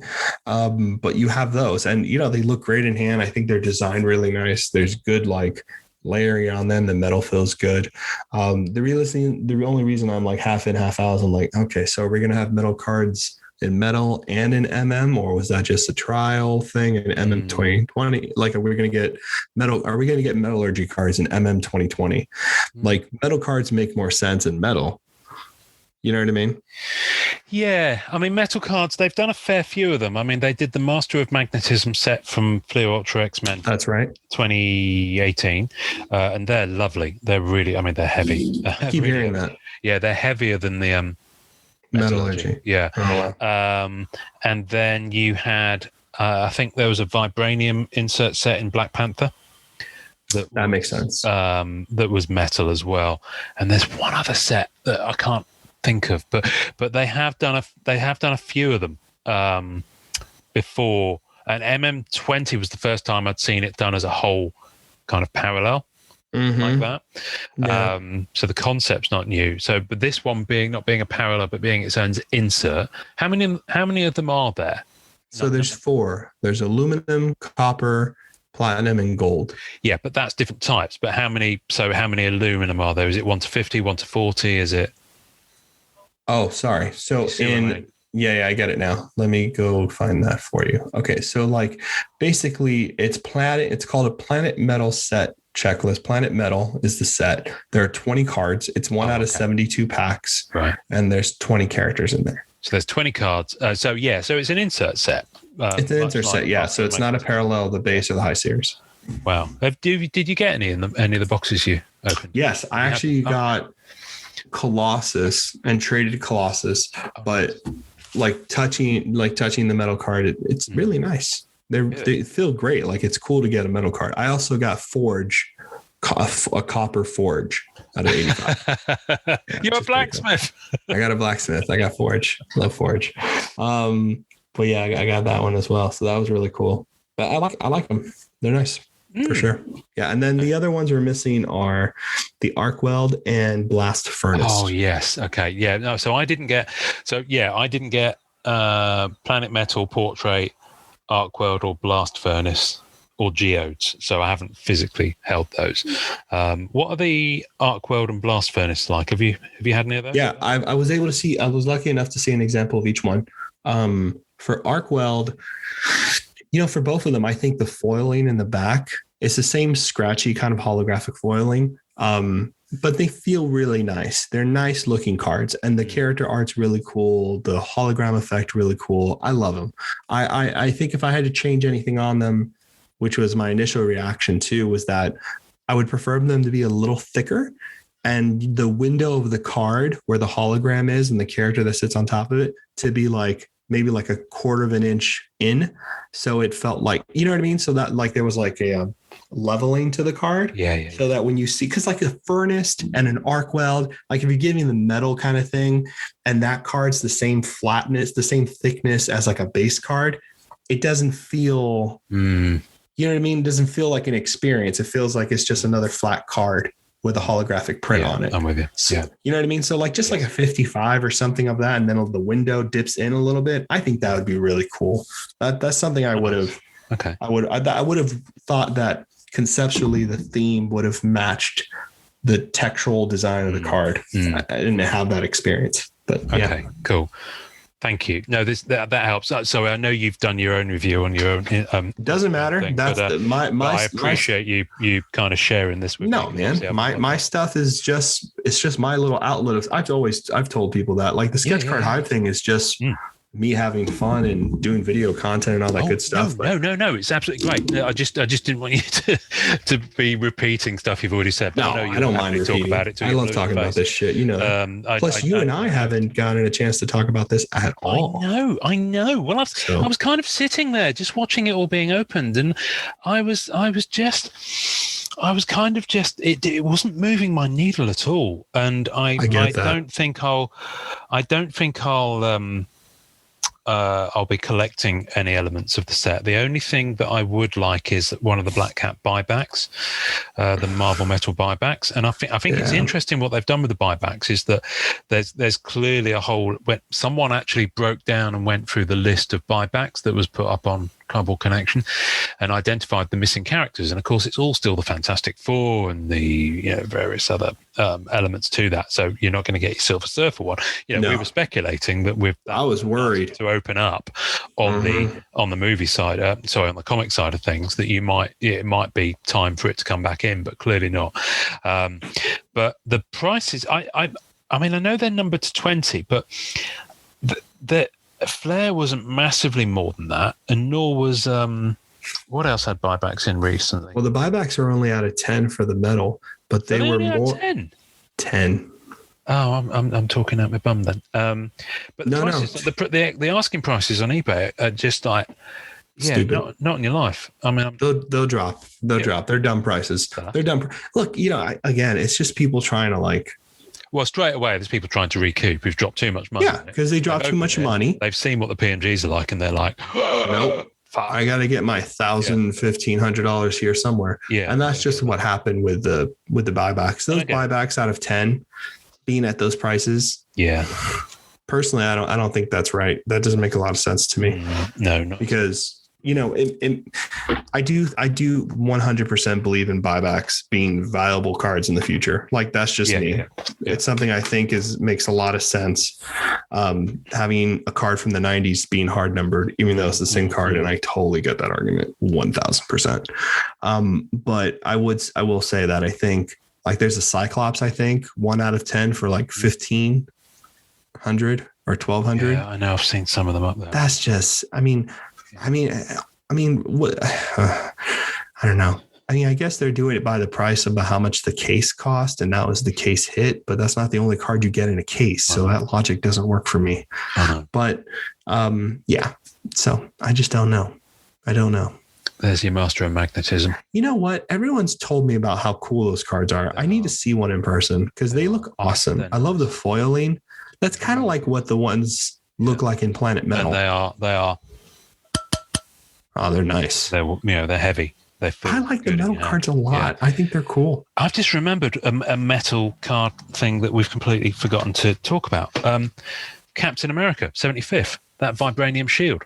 But you have those, and they look great in hand. I think they're designed really nice. There's good like layering on them. The metal feels good. The only reason I'm like half in, half out is I'm like, okay, so are we gonna have metal cards in metal and in MM, or was that just a trial thing in MM 2020? Like, are we gonna get metallurgy cards in MM 2020? Like, metal cards make more sense in metal. You know what I mean? Yeah. I mean, metal cards, they've done a fair few of them. I mean, they did the Master of Magnetism set from Fleer Ultra X-Men. That's right. 2018. And they're lovely. They're really, I mean, they're heavy. I keep hearing that. Yeah, they're heavier than the metallurgy. Yeah. Oh, wow. And then you had, I think there was a vibranium insert set in Black Panther. That makes sense. That was metal as well. And there's one other set that I can't think of, but they have done a few of them before. And MM20 was the first time I'd seen it done as a whole kind of parallel like that. Yeah. So the concept's not new. So, but this one not being a parallel, but being its own insert. How many of them are there? So there's 4. There's aluminum, copper, platinum, and gold. Yeah, but that's different types. But how many aluminum are there? Is it 1 to 50, 1 to 40? Is it? Oh, sorry. So I get it now. Let me go find that for you. Okay. So like basically it's called a Planet Metal set checklist. Planet Metal is the set. There are 20 cards. It's one out of 72 packs. Right. And there's 20 characters in there. So there's 20 cards. So it's an insert set. It's an insert set. Yeah. So it's not a parallel, the base or the high series. Wow. Did you get any of the boxes you opened? Yes. I actually got Colossus and traded Colossus, but like touching the metal card, it's really nice. They feel great. Like, it's cool to get a metal card. I also got Forge, a copper Forge out of 85. You're a blacksmith. Cool. I got a blacksmith. I got Forge. Love Forge. But yeah, I got that one as well. So that was really cool. But I like them. They're nice. For sure. Yeah. And then the other ones we're missing are the Arc Weld and Blast Furnace. Oh, yes. Okay. Yeah. No, so I didn't get Planet Metal, Portrait, Arc Weld, or Blast Furnace, or Geodes. So I haven't physically held those. What are the Arc Weld and Blast Furnace like? Have you had any of those? Yeah, I was able to see, I was lucky enough to see an example of each one. For Arc Weld, for both of them, I think the foiling in the back, it's the same scratchy kind of holographic foiling, but they feel really nice. They're nice looking cards, and the character art's really cool. The hologram effect, really cool. I love them. I think if I had to change anything on them, which was my initial reaction too, was that I would prefer them to be a little thicker, and the window of the card where the hologram is and the character that sits on top of it to be like maybe like a quarter of an inch in. So it felt like, you know what I mean? So that like there was like a leveling to the card. Yeah. So that when you see, because like a furnace and an arc weld, like if you're giving the metal kind of thing, and that card's the same flatness, the same thickness as like a base card, it doesn't feel, you know what I mean? It doesn't feel like an experience. It feels like it's just another flat card with a holographic print on it. I'm with you. So, you know what I mean? So like just like a 55 or something of that, and then the window dips in a little bit. I think that would be really cool. That's something I would have. Okay. I would have thought that conceptually the theme would have matched the textural design of the card. I didn't have that experience, but okay, cool. Thank you. No, that helps. So I know you've done your own review on your own. Doesn't matter. Thing, that's I appreciate you kind of sharing this with me. No, man. My stuff is just my little outlet. I've told people that, like, the sketch card hive thing is just me having fun and doing video content and all that good stuff. No, it's absolutely great. I just didn't want you to be repeating stuff you've already said. But I don't mind repeating. Talk about it. I love talking about this shit. Plus, you and I haven't gotten a chance to talk about this at all. I know. Well, I was kind of sitting there just watching it all being opened, and I was just I was kind of just it wasn't moving my needle at all, and I don't think I'll be collecting any elements of the set. The only thing that I would like is one of the Black Cat buybacks, the Marvel Metal buybacks. And I think it's interesting what they've done with the buybacks is that there's clearly a whole when someone actually broke down and went through the list of buybacks that was put up on Cardboard Connection and identified the missing characters. And of course, it's all still the Fantastic Four and the various other elements to that. So you're not going to get your Silver Surfer one. We were speculating that with that, I was worried to open up on the movie side, on the comic side of things, that it might be time for it to come back in, but clearly not. But the prices, I mean, I know they're numbered to 20, but the Flair wasn't massively more than that, and nor was what else had buybacks in recently? Well, the buybacks are only out of 10 for the metal, but they were more 10. Oh, I'm talking out my bum then. But the prices, the asking prices on eBay are just like, not in your life. I mean, they'll drop. They'll drop. They're dumb prices. They're dumb. Look, again, it's just people trying to like. Well, straight away, there's people trying to recoup who've dropped too much money. Yeah, because they dropped too much money. They've seen what the PMGs are like, and they're like, nope. I got to get my $1,000, $1,500 here somewhere. Yeah, and that's just what happened with the buybacks. Those buybacks out of 10 being at those prices. Yeah. Personally, I don't think that's right. That doesn't make a lot of sense to me. No, not because I do 100% believe in buybacks being viable cards in the future. Like that's just me. Yeah. It's something I think makes a lot of sense. Having a card from the 90s being hard numbered, even though it's the same card, and I totally get that argument 1000%. But I will say that I think like there's a Cyclops, I think 1 out of 10 for like 1,500 or 1,200. Yeah, I know. I've seen some of them up there. That's just, I mean, what? I don't know. I mean, I guess they're doing it by the price of how much the case cost, and that was the case hit. But that's not the only card you get in a case, so that logic doesn't work for me. But yeah. So I just don't know. I don't know. There's your master of magnetism. You know what? Everyone's told me about how cool those cards are. I need to see one in person because they look awesome. I love the foiling. That's kind of like what the ones look like in Planet Metal. And they are. Oh, they're nice. They're heavy. I like the metal cards a lot. Yeah. I think they're cool. I've just remembered a metal card thing that we've completely forgotten to talk about. Captain America 75th, that vibranium shield.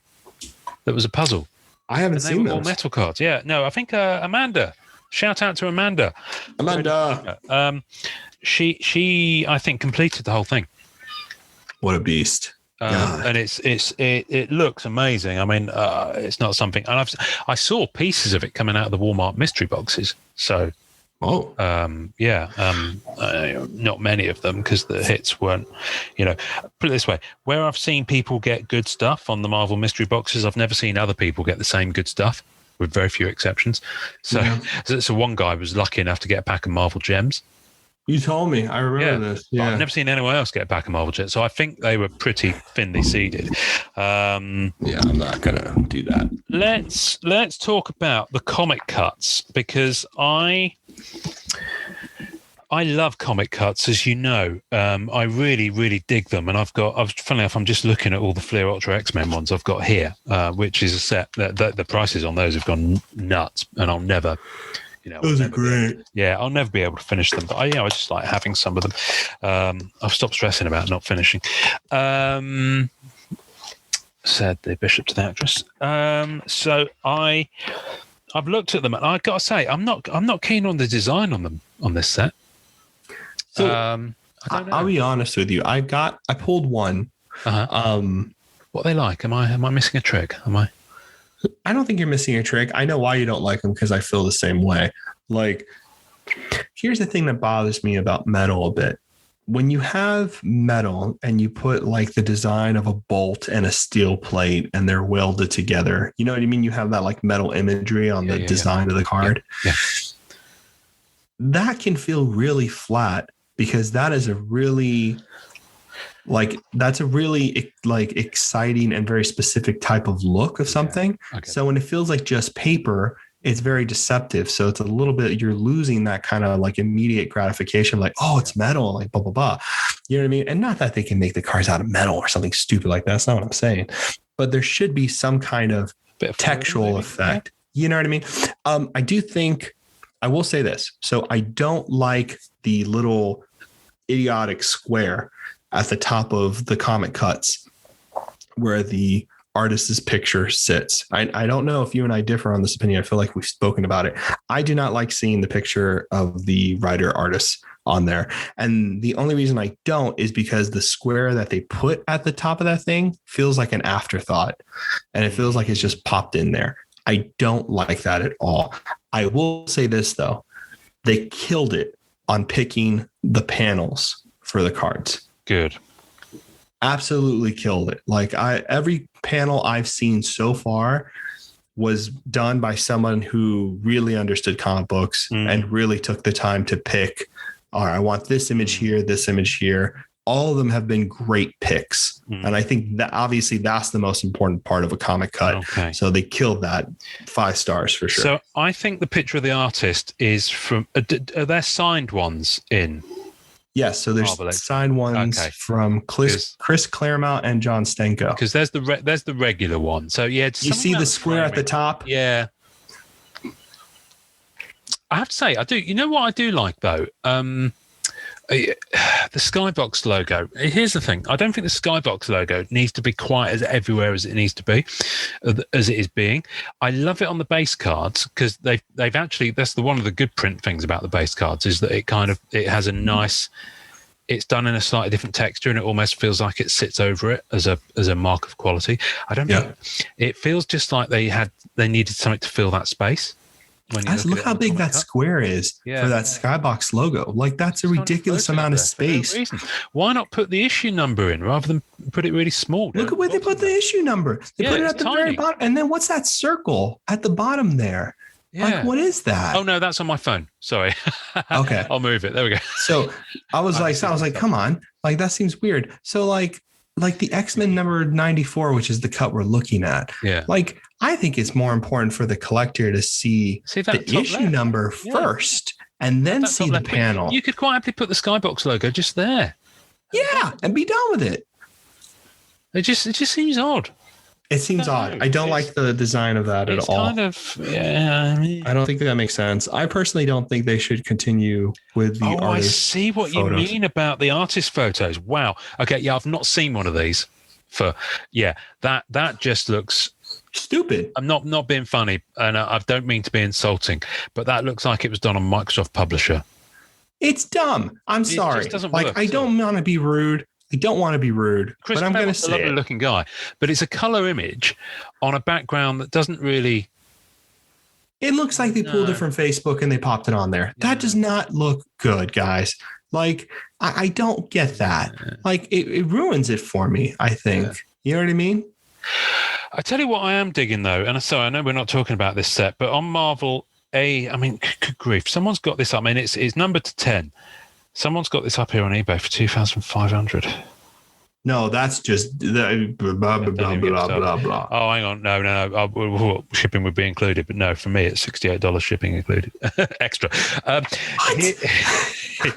That was a puzzle. I haven't seen those. All metal cards. Yeah. No, I think Amanda. Shout out to Amanda. She I think completed the whole thing. What a beast. And it looks amazing. I mean, it's not something, and I saw pieces of it coming out of the Walmart mystery boxes. So, not many of them because the hits weren't. Put it this way: where I've seen people get good stuff on the Marvel mystery boxes, I've never seen other people get the same good stuff, with very few exceptions. So one guy was lucky enough to get a pack of Marvel Gems. You told me. I remember this. Yeah. I've never seen anyone else get a pack of Marvel Jets, so I think they were pretty thinly seeded. I'm not gonna do that. Let's talk about the comic cuts because I love comic cuts, as you know. I really, really dig them, and funnily enough, I'm just looking at all the Fleer Ultra X-Men ones I've got here, which is a set that the prices on those have gone nuts, and I'll never. Those are great. I'll never be able to finish them, but I just like having some of them. I've stopped stressing about not finishing. Said the bishop to the actress. So I've looked at them, and I've got to say, I'm not keen on the design on them on this set. So I don't know. I'll be honest with you. I pulled one. What are they like? Am I missing a trick? I don't think you're missing a trick. I know why you don't like them because I feel the same way. Like, here's the thing that bothers me about metal a bit. When you have metal and you put like the design of a bolt and a steel plate and they're welded together, you know what I mean? You have that like metal imagery on the design of the card. Yeah. That can feel really flat because that is a really exciting and very specific type of look of something. Okay. So when it feels like just paper, it's very deceptive. So it's a little bit, you're losing that kind of like immediate gratification, like, oh, it's metal, like blah, blah, blah. You know what I mean? And not that they can make the cars out of metal or something stupid like that. That's not what I'm saying. But there should be some kind of textual effect. Yeah. You know what I mean? I do think, I will say this. So I don't like the little idiotic square at the top of the comic cuts where the artist's picture sits. I don't know if you and I differ on this opinion. I feel like we've spoken about it. I do not like seeing the picture of the writer artist on there. And the only reason I don't is because the square that they put at the top of that thing feels like an afterthought. And it feels like it's just popped in there. I don't like that at all. I will say this, though. They killed it on picking the panels for the cards. Good. Absolutely killed it. Like every panel I've seen so far was done by someone who really understood comic books and really took the time to pick, all right, I want this image here, this image here. All of them have been great picks. And I think that obviously that's the most important part of a comic cut. Okay. So they killed that. 5 stars for sure. So I think the picture of the artist is from, are there signed ones in? Yes, so there's signed ones from Chris Claremont and John Stenko. Because there's the regular one. So yeah, you see the square at the top. Yeah, I have to say I do. You know what I do like though, the Skybox logo. Here's the thing: I don't think the Skybox logo needs to be quite as everywhere as it needs to be, as it is being. I love it on the base cards because they've actually, that's one of the good print things about the base cards is that it has a nice. It's done in a slightly different texture, and it almost feels like it sits over it as a mark of quality. I don't know. It feels just like they needed something to fill that space. Look how big that square is for that Skybox logo. Like that's a ridiculous amount of space. Why not put the issue number in rather than put it really small? Look at where they put the issue number. They put it at the very bottom. And then what's that circle at the bottom there? Yeah. Like, what is that? Oh no, that's on my phone. Sorry. Okay. I'll move it. There we go. So I was like, come on. Like that seems weird. So like the X-Men number 94, which is the cut we're looking at. Yeah. Like I think it's more important for the collector to see the issue number first and then see the panel. You could quite happily put the Skybox logo just there. Yeah, and be done with it. It just seems odd. It seems odd. I don't like the design of that at all. It's kind of, I don't think that makes sense. I personally don't think they should continue with the artist. I see what you mean about the artist photos. Wow. Okay, yeah, I've not seen one of these. That just looks stupid. I'm not being funny, and I don't mean to be insulting, but that looks like it was done on Microsoft Publisher. It's dumb. I'm sorry. It doesn't work, I don't want to be rude. I don't want to be rude, but I'm going to say a lovely looking guy, but it's a color image on a background that doesn't really. It looks like they pulled it from Facebook and they popped it on there. That does not look good, guys. Like, I don't get that. Like, it ruins it for me, I think. Yeah. You know what I mean? I tell you what I am digging, though, and so I know we're not talking about this set, but on Marvel, I mean, good grief, someone's got this up. I mean, it's numbered to 10. Someone's got this up here on eBay for 2,500. No, that's just blah, blah, blah, blah, blah. Oh, hang on. No. Shipping would be included, but no, for me, it's $68 shipping included. Extra.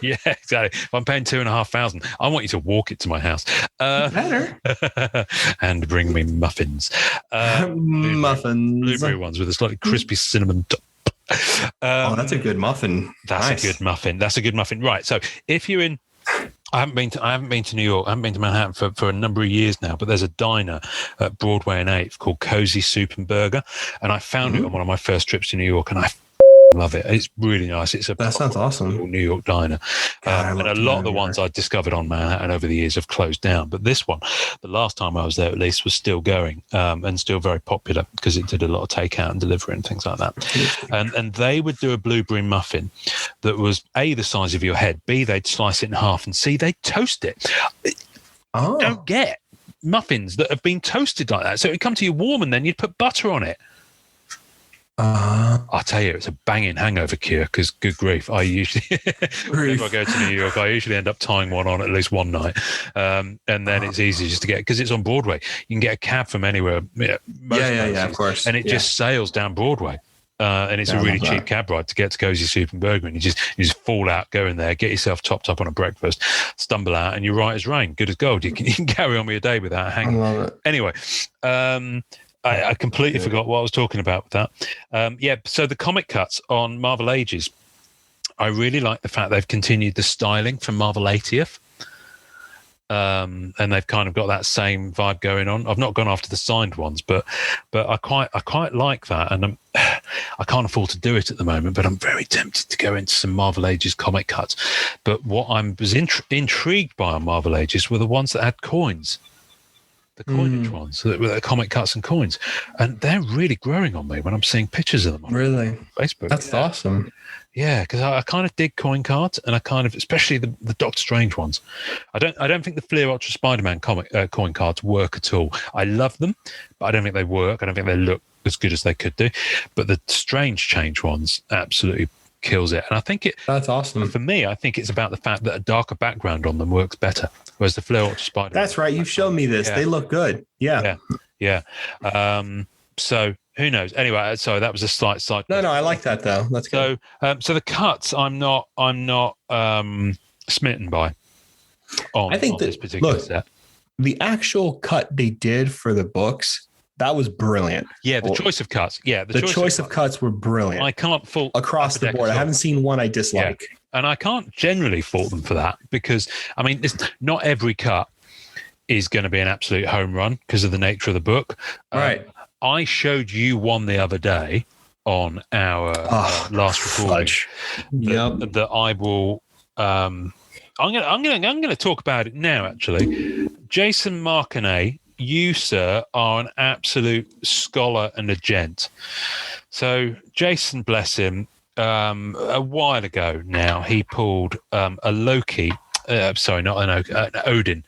Yeah, exactly. If I'm paying 2,500, I want you to walk it to my house. Better. And bring me muffins. Muffins. Blueberry ones with a slightly crispy cinnamon top. That's a good muffin. That's a good muffin. Right. So if you're in, I haven't been to New York. I haven't been to Manhattan for a number of years now, but there's a diner at Broadway and 8th called Cozy Soup and Burger. And I found it on one of my first trips to New York, and I love it. It's really nice. That sounds awesome. New York diner. And a lot of the ones I discovered on Manhattan over the years have closed down. But this one, the last time I was there at least, was still going and still very popular because it did a lot of takeout and delivery and things like that. And they would do a blueberry muffin that was A, the size of your head, B, they'd slice it in half, and C, they'd toast it. You don't get muffins that have been toasted like that. So it would come to you warm and then you'd put butter on it. I'll tell you, it's a banging hangover cure because good grief, I usually whenever I go to New York, I usually end up tying one on at least one night, and then it's easy just to get, because it's on Broadway. You can get a cab from anywhere. Of course, and it just sails down Broadway. And it's a really cheap cab ride to get to Cozy Soup and Burger, and you just fall out, go in there, get yourself topped up on a breakfast, stumble out, and you're right as rain, good as gold. You can carry on with your day without hanging. I love it. Anyway, I completely forgot what I was talking about with that. So the comic cuts on Marvel Ages, I really like the fact they've continued the styling from Marvel 80th. And they've kind of got that same vibe going on. I've not gone after the signed ones, but I quite like that, and I can't afford to do it at the moment. But I'm very tempted to go into some Marvel Ages comic cuts. But what I was intrigued by on Marvel Ages were the ones that had coins, the coinage ones, that were comic cuts and coins, and they're really growing on me when I'm seeing pictures of them on Facebook. That's awesome. Yeah, because I kind of dig coin cards, and I kind of, especially the Doctor Strange ones. I don't think the Fleer Ultra Spider-Man coin cards work at all. I love them, but I don't think they work. I don't think they look as good as they could do. But the Strange Change ones absolutely kills it, and I think that's awesome. For me, I think it's about the fact that a darker background on them works better, whereas the Fleer Ultra Spider-Man. That's right. You've shown me this. Yeah. They look good. Yeah. So who knows? Anyway, sorry, that was a slight side. No, I like that though. That's good. So the cuts, I'm not smitten by. I think this particular set. The actual cut they did for the books, that was brilliant. Yeah, the choice of cuts. Yeah, the choice of cuts were brilliant. I can't fault across the board. I haven't seen one I dislike, and I can't generally fault them for that because not every cut is going to be an absolute home run because of the nature of the book. Right. I showed you one the other day on our last recording. That I will. I'm gonna talk about it now. Actually, Jason Martinet, you sir are an absolute scholar and a gent. So Jason, bless him, a while ago now he pulled a Loki. An Odin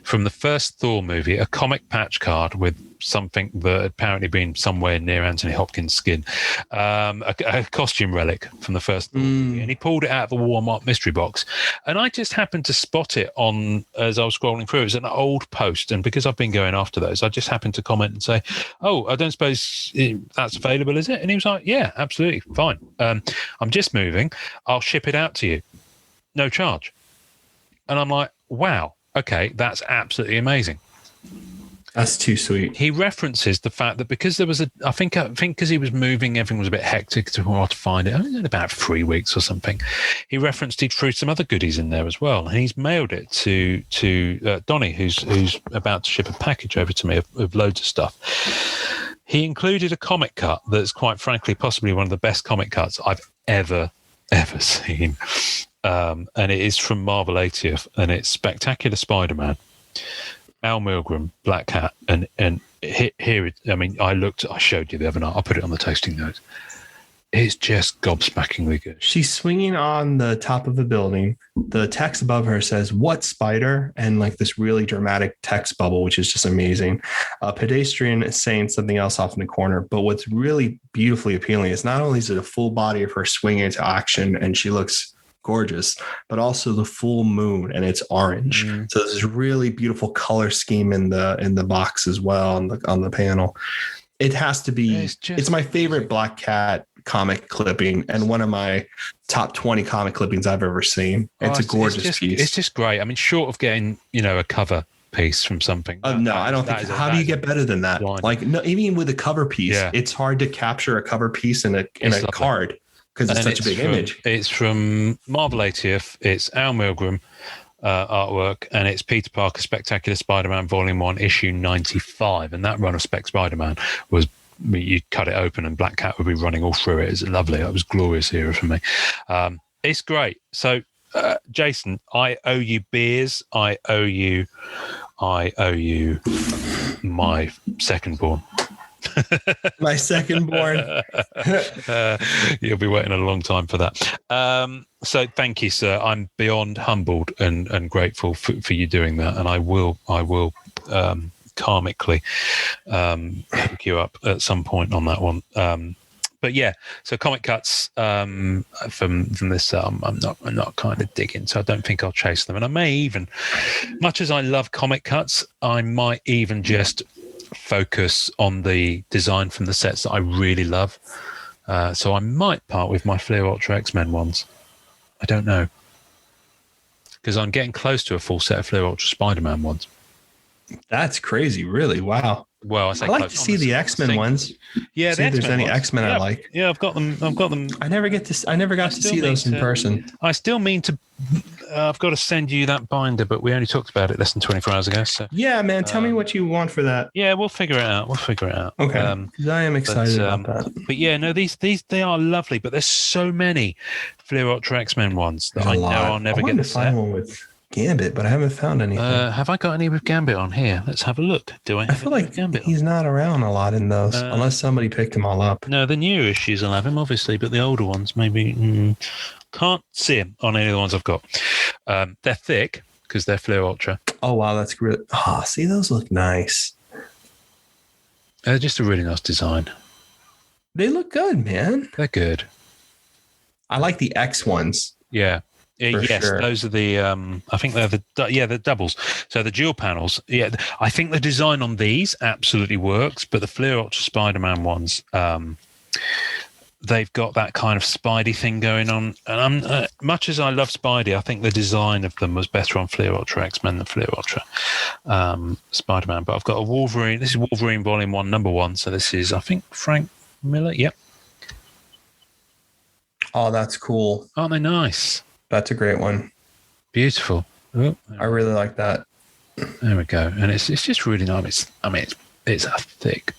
from the first Thor movie, a comic patch card with something that had apparently been somewhere near Anthony Hopkins' skin, a costume relic from the first Thor movie, and he pulled it out of a Walmart mystery box, and I just happened to spot it on as I was scrolling through. It was an old post, and because I've been going after those, I just happened to comment and say, "Oh, I don't suppose that's available, is it?" And he was like, "Yeah, absolutely, fine. I'm just moving. I'll ship it out to you, no charge." And I'm like, wow, okay, that's absolutely amazing. That's too sweet. He references the fact that because there was I think because he was moving, everything was a bit hectic to hard to find it. In about 3 weeks or something. He referenced he threw some other goodies in there as well, and he's mailed it to Donnie, who's about to ship a package over to me of loads of stuff. He included a comic cut that's quite frankly possibly one of the best comic cuts I've ever seen. And it is from Marvel 80th, and it's Spectacular Spider-Man, Al Milgrom, Black Cat, and here I showed you the other night. I'll put it on the tasting notes. It's just gobsmackingly good. She's swinging on the top of a building. The text above her says, "What spider?" and like this really dramatic text bubble, which is just amazing. A pedestrian is saying something else off in the corner. But what's really beautifully appealing is not only is it a full body of her swinging into action, and she looks gorgeous, but also the full moon, and it's orange. So there's this really beautiful color scheme in the box as well on the panel. It has to be. It's my favorite Black Cat comic clipping and one of my top 20 comic clippings I've ever seen. It's a gorgeous piece. It's just great. I mean, short of getting a cover piece from something. No, I don't think. How do you get better than that? Blind. Like, no, even with a cover piece, it's hard to capture a cover piece in a card. Because it's such a big image. It's from Marvel 80th. It's Al Milgrom artwork, and it's Peter Parker Spectacular Spider-Man Volume 1, Issue 95. And that run of Spec Spider-Man was, you'd cut it open and Black Cat would be running all through it. It's lovely. It was glorious era for me. It's great. So, Jason, I owe you beers. I owe you my second born. My second born. You'll be waiting a long time for that. So thank you, sir. I'm beyond humbled and grateful for you doing that, and I will karmically hook you up at some point on that one. But yeah, so comic cuts from this I'm not kind of digging, so I don't think I'll chase them. And I may even, much as I love comic cuts, I might even just focus on the design from the sets that I really love. So I might part with my Fleer Ultra X-Men ones. I don't know. Because I'm getting close to a full set of Fleer Ultra Spider-Man ones. That's crazy, really. Wow. Well, I'd like to see the X-Men ones. Yeah, see if there's any ones. X-Men I like. Yeah, I've got them. I never got to see those in person. I still mean to. I've got to send you that binder, but we only talked about it less than 24 hours ago. So yeah, man, tell me what you want for that. Yeah, we'll figure it out. Okay, because I am excited about that. But yeah, no, these they are lovely, but there's so many Fleer Ultra X-Men ones that I know I'll never get the set. Find one with Gambit, but I haven't found anything. Have I got any with Gambit on here? Let's have a look. Do I? I feel like Gambit he's not around a lot in those, unless somebody picked them all up. No, the new issues will have him, obviously, but the older ones maybe can't see him on any of the ones I've got. They're thick because they're Fleer Ultra. Oh wow, that's great! Oh, see, those look nice. They're just a really nice design. They look good, man. They're good. I like the X ones. Yeah. Yes, sure. Those are the. I think they're the doubles. So the dual panels. Yeah, I think the design on these absolutely works, but the Fleer Ultra Spider-Man ones, they've got that kind of Spidey thing going on. And I'm much as I love Spidey, I think the design of them was better on Fleer Ultra X-Men than Fleer Ultra Spider-Man. But I've got a Wolverine. This is Wolverine Volume 1, number 1. So this is, I think, Frank Miller. Yep. Oh, that's cool. Aren't they nice? That's a great one. Beautiful. Oh, I really like that. There we go. And it's just really nice. It's a thick.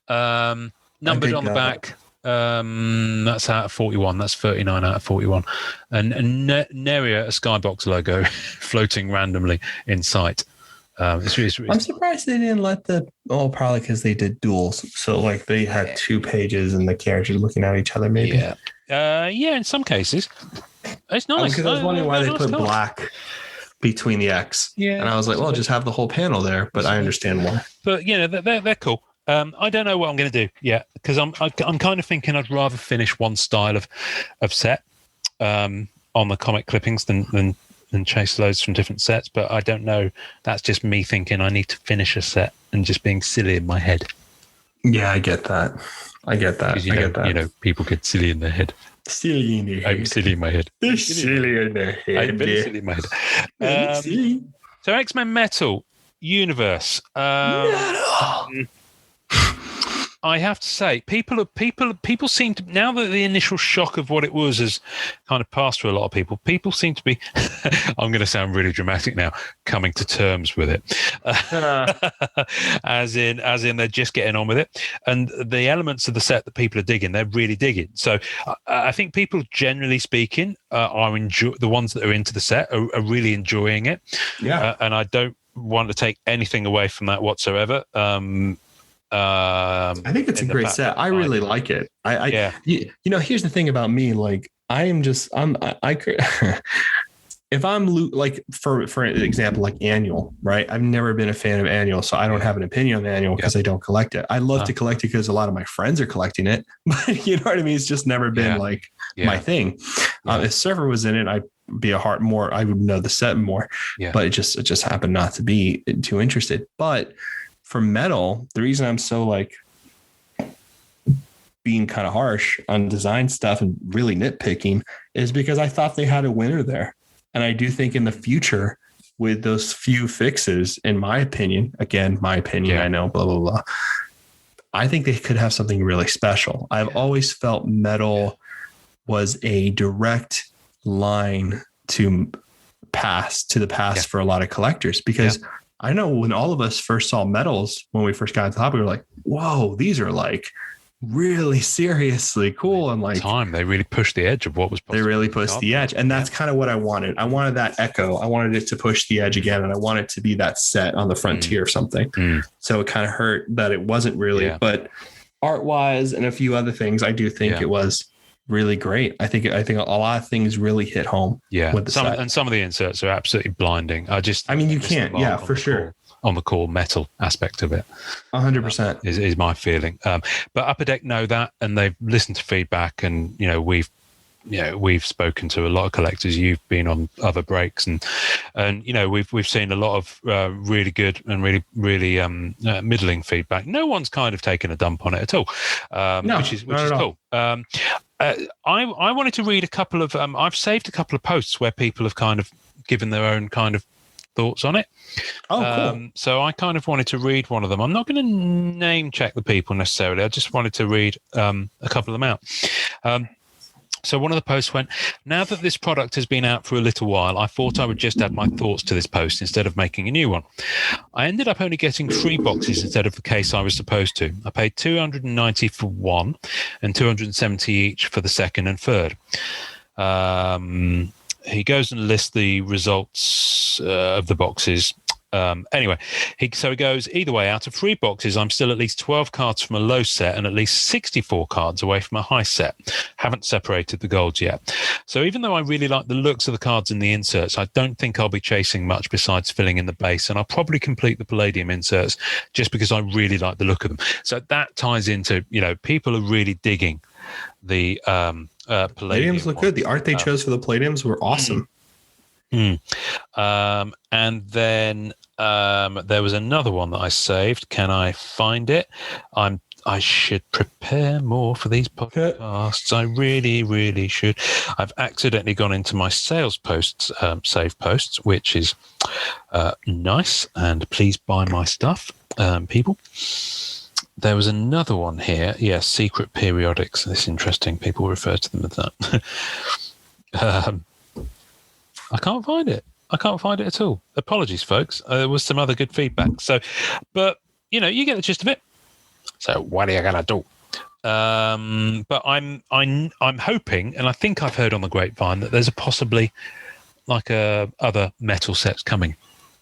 Numbered on the back. That's out of 41. That's 39 out of 41. And Neria, a Skybox logo floating randomly in sight. It's really I'm surprised they didn't let probably because they did duels. So like they had 2 pages and the characters looking at each other maybe. Yeah, in some cases. It's nice. Because I was wondering why they put black between the X. Yeah. And I was like, well, just have the whole panel there, but I understand why. But they're cool. I don't know what I'm going to do yet because I'm kind of thinking I'd rather finish one style of set on the comic clippings than chase loads from different sets. But I don't know. That's just me thinking I need to finish a set and just being silly in my head. Yeah, I get that. You know, people get silly in their head. Silly in their head. I'm silly in my head. They're silly in their head. I'm very silly in my head. So X-Men Metal Universe. I have to say, people seem to, now that the initial shock of what it was has kind of passed through a lot of people. People seem to be, I'm going to sound really dramatic now, coming to terms with it, as in they're just getting on with it, and the elements of the set that people are digging, they're really digging. So I think people, generally speaking, the ones that are into the set are really enjoying it. Yeah, and I don't want to take anything away from that whatsoever. I think it's a great set. I really like it. Here's the thing about me. Like if I'm like, for example, like Annual, right? I've never been a fan of Annual, so I don't have an opinion on Annual because I don't collect it. I love to collect it because a lot of my friends are collecting it, but you know what I mean? It's just never been my thing. If Surfer was in it, I'd be I would know the set more, but it just happened not to be too interested. But for Metal, the reason I'm so like being kind of harsh on design stuff and really nitpicking is because I thought they had a winner there. And I do think in the future, with those few fixes, in my opinion, I know, blah, blah, blah, I think they could have something really special. I've always felt Metal was a direct line to the past for a lot of collectors, because I know when all of us first saw Metals, when we first got into the hobby, we were like, whoa, these are like really seriously cool. And like they really pushed the edge of what was possible. They really pushed the edge. And that's kind of what I wanted. I wanted that echo. I wanted it to push the edge again. And I wanted it to be that set on the frontier or something. So it kind of hurt that it wasn't really, but art wise and a few other things, I do think it was really great. I think a lot of things really hit home. With the set. And some of the inserts are absolutely blinding. You can't. For sure. On the core metal aspect of it, 100% is my feeling. But Upper Deck know that, and they've listened to feedback, and we've we've spoken to a lot of collectors. You've been on other breaks, and we've seen a lot of really good and really middling feedback. No one's kind of taken a dump on it at all, which is cool. I wanted to read a couple of. I've saved a couple of posts where people have kind of given their own kind of thoughts on it. Cool. So I kind of wanted to read one of them. I'm not going to name check the people necessarily. I just wanted to read a couple of them out. So one of the posts went, now that this product has been out for a little while, I thought I would just add my thoughts to this post instead of making a new one. I ended up only getting 3 boxes instead of the case I was supposed to. I paid $290 for one and $270 each for the second and third. He goes and lists the results of the boxes. Anyway, he goes, either way, out of 3 boxes, I'm still at least 12 cards from a low set and at least 64 cards away from a high set. Haven't separated the golds yet. So even though I really like the looks of the cards in the inserts, I don't think I'll be chasing much besides filling in the base. And I'll probably complete the Palladium inserts just because I really like the look of them. So that ties into, people are really digging the Palladiums look good. The art they chose for the Palladiums were awesome. And then there was another one that I saved. Can I find it? I should prepare more for these podcasts. I really, really should. I've accidentally gone into my sales posts, save posts, which is nice. And please buy my stuff, people. There was another one here. Yes, secret periodics. This is interesting. People refer to them as that. I can't find it. I can't find it at all. Apologies, folks. There was some other good feedback. So, but you get the gist of it. So, what are you gonna do? But I'm hoping, and I think I've heard on the grapevine that there's possibly like other metal sets coming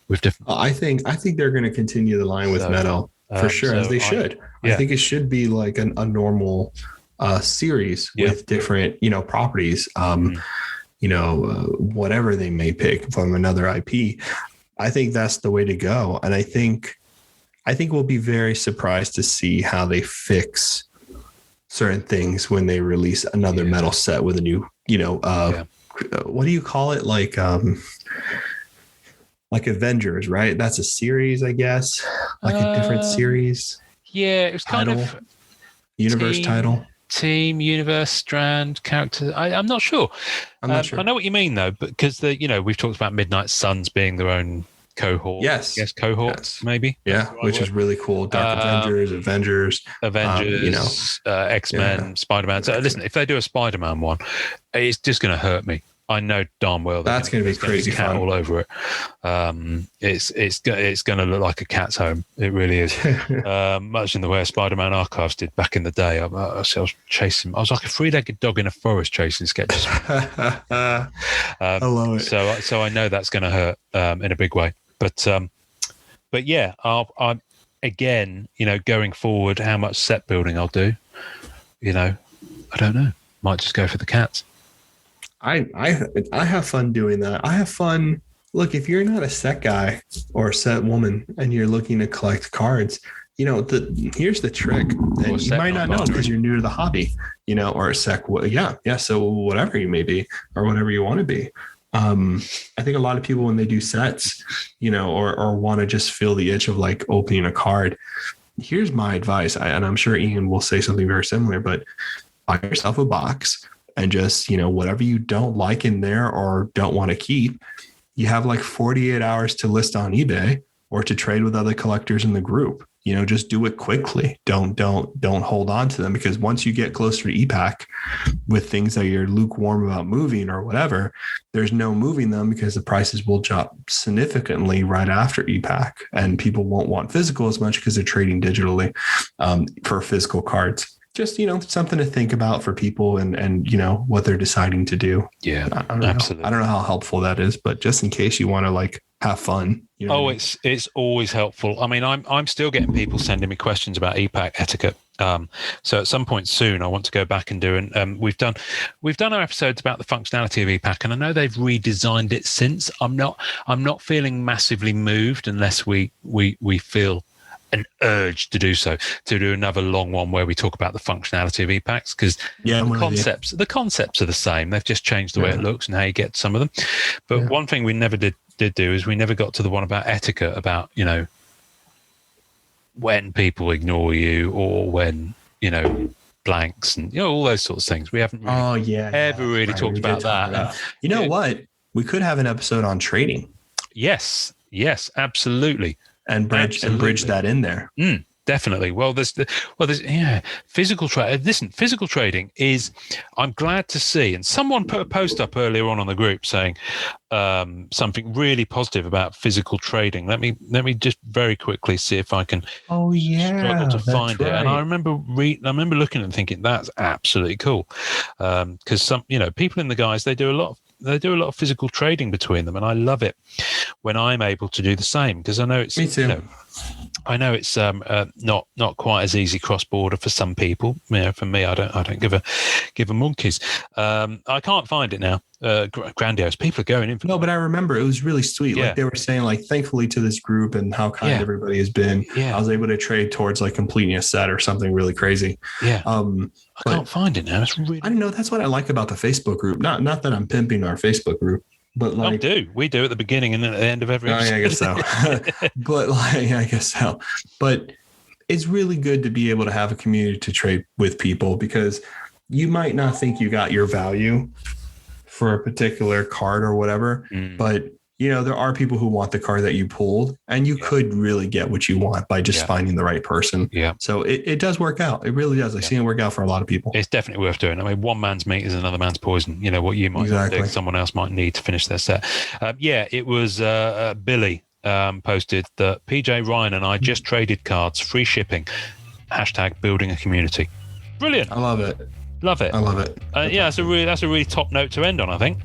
with different. I think they're going to continue the line with metal for sure, as they should. I think it should be like a normal series with different properties. Whatever they may pick from another IP. I think that's the way to go. And I think we'll be very surprised to see how they fix certain things when they release another metal set with a new, what do you call it? Like Avengers, right? That's a series, I guess, like a different series. Yeah. It was kind of universe title. Team, universe, strand, character. I'm not sure. I'm not sure. I know what you mean though, because we've talked about Midnight Suns being their own cohort. Yes. Cohorts, maybe. Yeah, which is really cool. Dark Avengers, X-Men, Spider-Man. So listen, if they do a Spider-Man one, it's just going to hurt me. I know darn well that's going to be crazy cat fun all over it. It's going to look like a cat's home. It really is. Much in the way Spider-Man Archives did back in the day. I was chasing. I was like a 3-legged dog in a forest chasing sketches. I love it. So I know that's going to hurt in a big way. But yeah, I'm again. Going forward, how much set building I'll do. I don't know. Might just go for the cats. I have fun doing that. I have fun. Look, if you're not a set guy or a set woman and you're looking to collect cards, here's the trick. And you might not know because you're new to the hobby, or a sec. Yeah. So whatever you may be or whatever you want to be. I think a lot of people when they do sets, or want to just feel the itch of like opening a card. Here's my advice. And I'm sure Ian will say something very similar, but buy yourself a box. And just, whatever you don't like in there or don't want to keep, you have like 48 hours to list on eBay or to trade with other collectors in the group. Just do it quickly. Don't hold on to them, because once you get closer to EPAC with things that you're lukewarm about moving or whatever, there's no moving them because the prices will drop significantly right after EPAC, and people won't want physical as much because they're trading digitally for physical cards. Just, something to think about for people and what they're deciding to do. Yeah, absolutely. I don't know how helpful that is, but just in case you want to like have fun. It's always helpful. I mean, I'm still getting people sending me questions about EPAC etiquette. So at some point soon, I want to go back and do, and we've done our episodes about the functionality of EPAC, and I know they've redesigned it since. I'm not feeling massively moved unless we feel an urge to do so, to do another long one where we talk about the functionality of e-packs, because the concepts are the same. They've just changed the way it looks and how you get some of them. But one thing we never did do is we never got to the one about etiquette, about, you know, when people ignore you or when, you know, blanks and, you know, all those sorts of things. We haven't really talked about that. You know what? We could have an episode on trading. Yes, absolutely. And bridge that in there. Definitely. Well, there's physical trade. Listen, physical trading is, I'm glad to see. And someone put a post up earlier on the group saying something really positive about physical trading. Let me just very quickly see if I can. Struggle to find it. And I remember looking and thinking that's absolutely cool, because some, you know, people in the guys, they do a lot of physical trading between them, and I love it when I'm able to do the same, because I know it's, me too. You know, I know it's not quite as easy cross border for some people. You know, for me, I don't give a monkeys. I can't find it now. Grandiose. People are going in. No, but I remember it was really sweet. Like they were saying, like, thankfully to this group and how kind everybody has been. Yeah. I was able to trade towards like completing a set or something really crazy. Yeah. I can't find it now. It's really. I don't know. That's what I like about the Facebook group. Not that I'm pimping our Facebook group, but like we do at the beginning and then at the end of every episode. I guess so. But I guess so. But it's really good to be able to have a community to trade with people, because you might not think you got your value for a particular card or whatever, but you know, there are people who want the card that you pulled, and you could really get what you want by just finding the right person. Yeah. So it does work out. It really does. I've seen it work out for a lot of people. It's definitely worth doing. I mean, one man's meat is another man's poison. You know, what you might do, someone else might need to finish their set. It was Billy posted that PJ Ryan and I just traded cards, free shipping, #building a community. Brilliant. I love it. Love it. I love it. That's a really top note to end on, I think.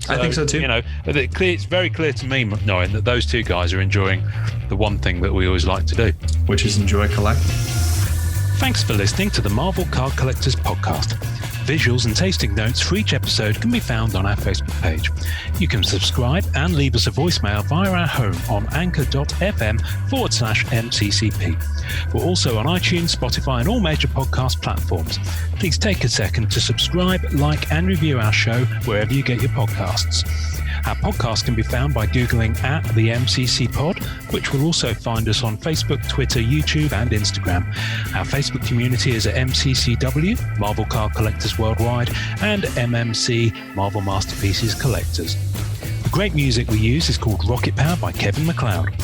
So, I think so too. You know, it's very clear to me knowing that those two guys are enjoying the one thing that we always like to do, which is enjoy collecting. Thanks for listening to the Marvel Card Collectors podcast. Visuals and tasting notes for each episode can be found on our Facebook page. You can subscribe and leave us a voicemail via our home on anchor.fm/MCCP. We're also on iTunes, Spotify, and all major podcast platforms. Please take a second to subscribe, like, and review our show wherever you get your podcasts. Our podcast can be found by Googling @the MCC Pod, which will also find us on Facebook, Twitter, YouTube, and Instagram. Our Facebook community is at MCCW, Marvel Card Collectors Worldwide, and MMC, Marvel Masterpieces Collectors. The great music we use is called Rocket Power by Kevin MacLeod.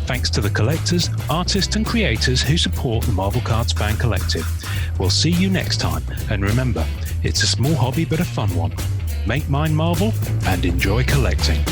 Thanks to the collectors, artists, and creators who support the Marvel Cards Fan Collective. We'll see you next time, and remember, it's a small hobby but a fun one. Make mine Marvel and enjoy collecting.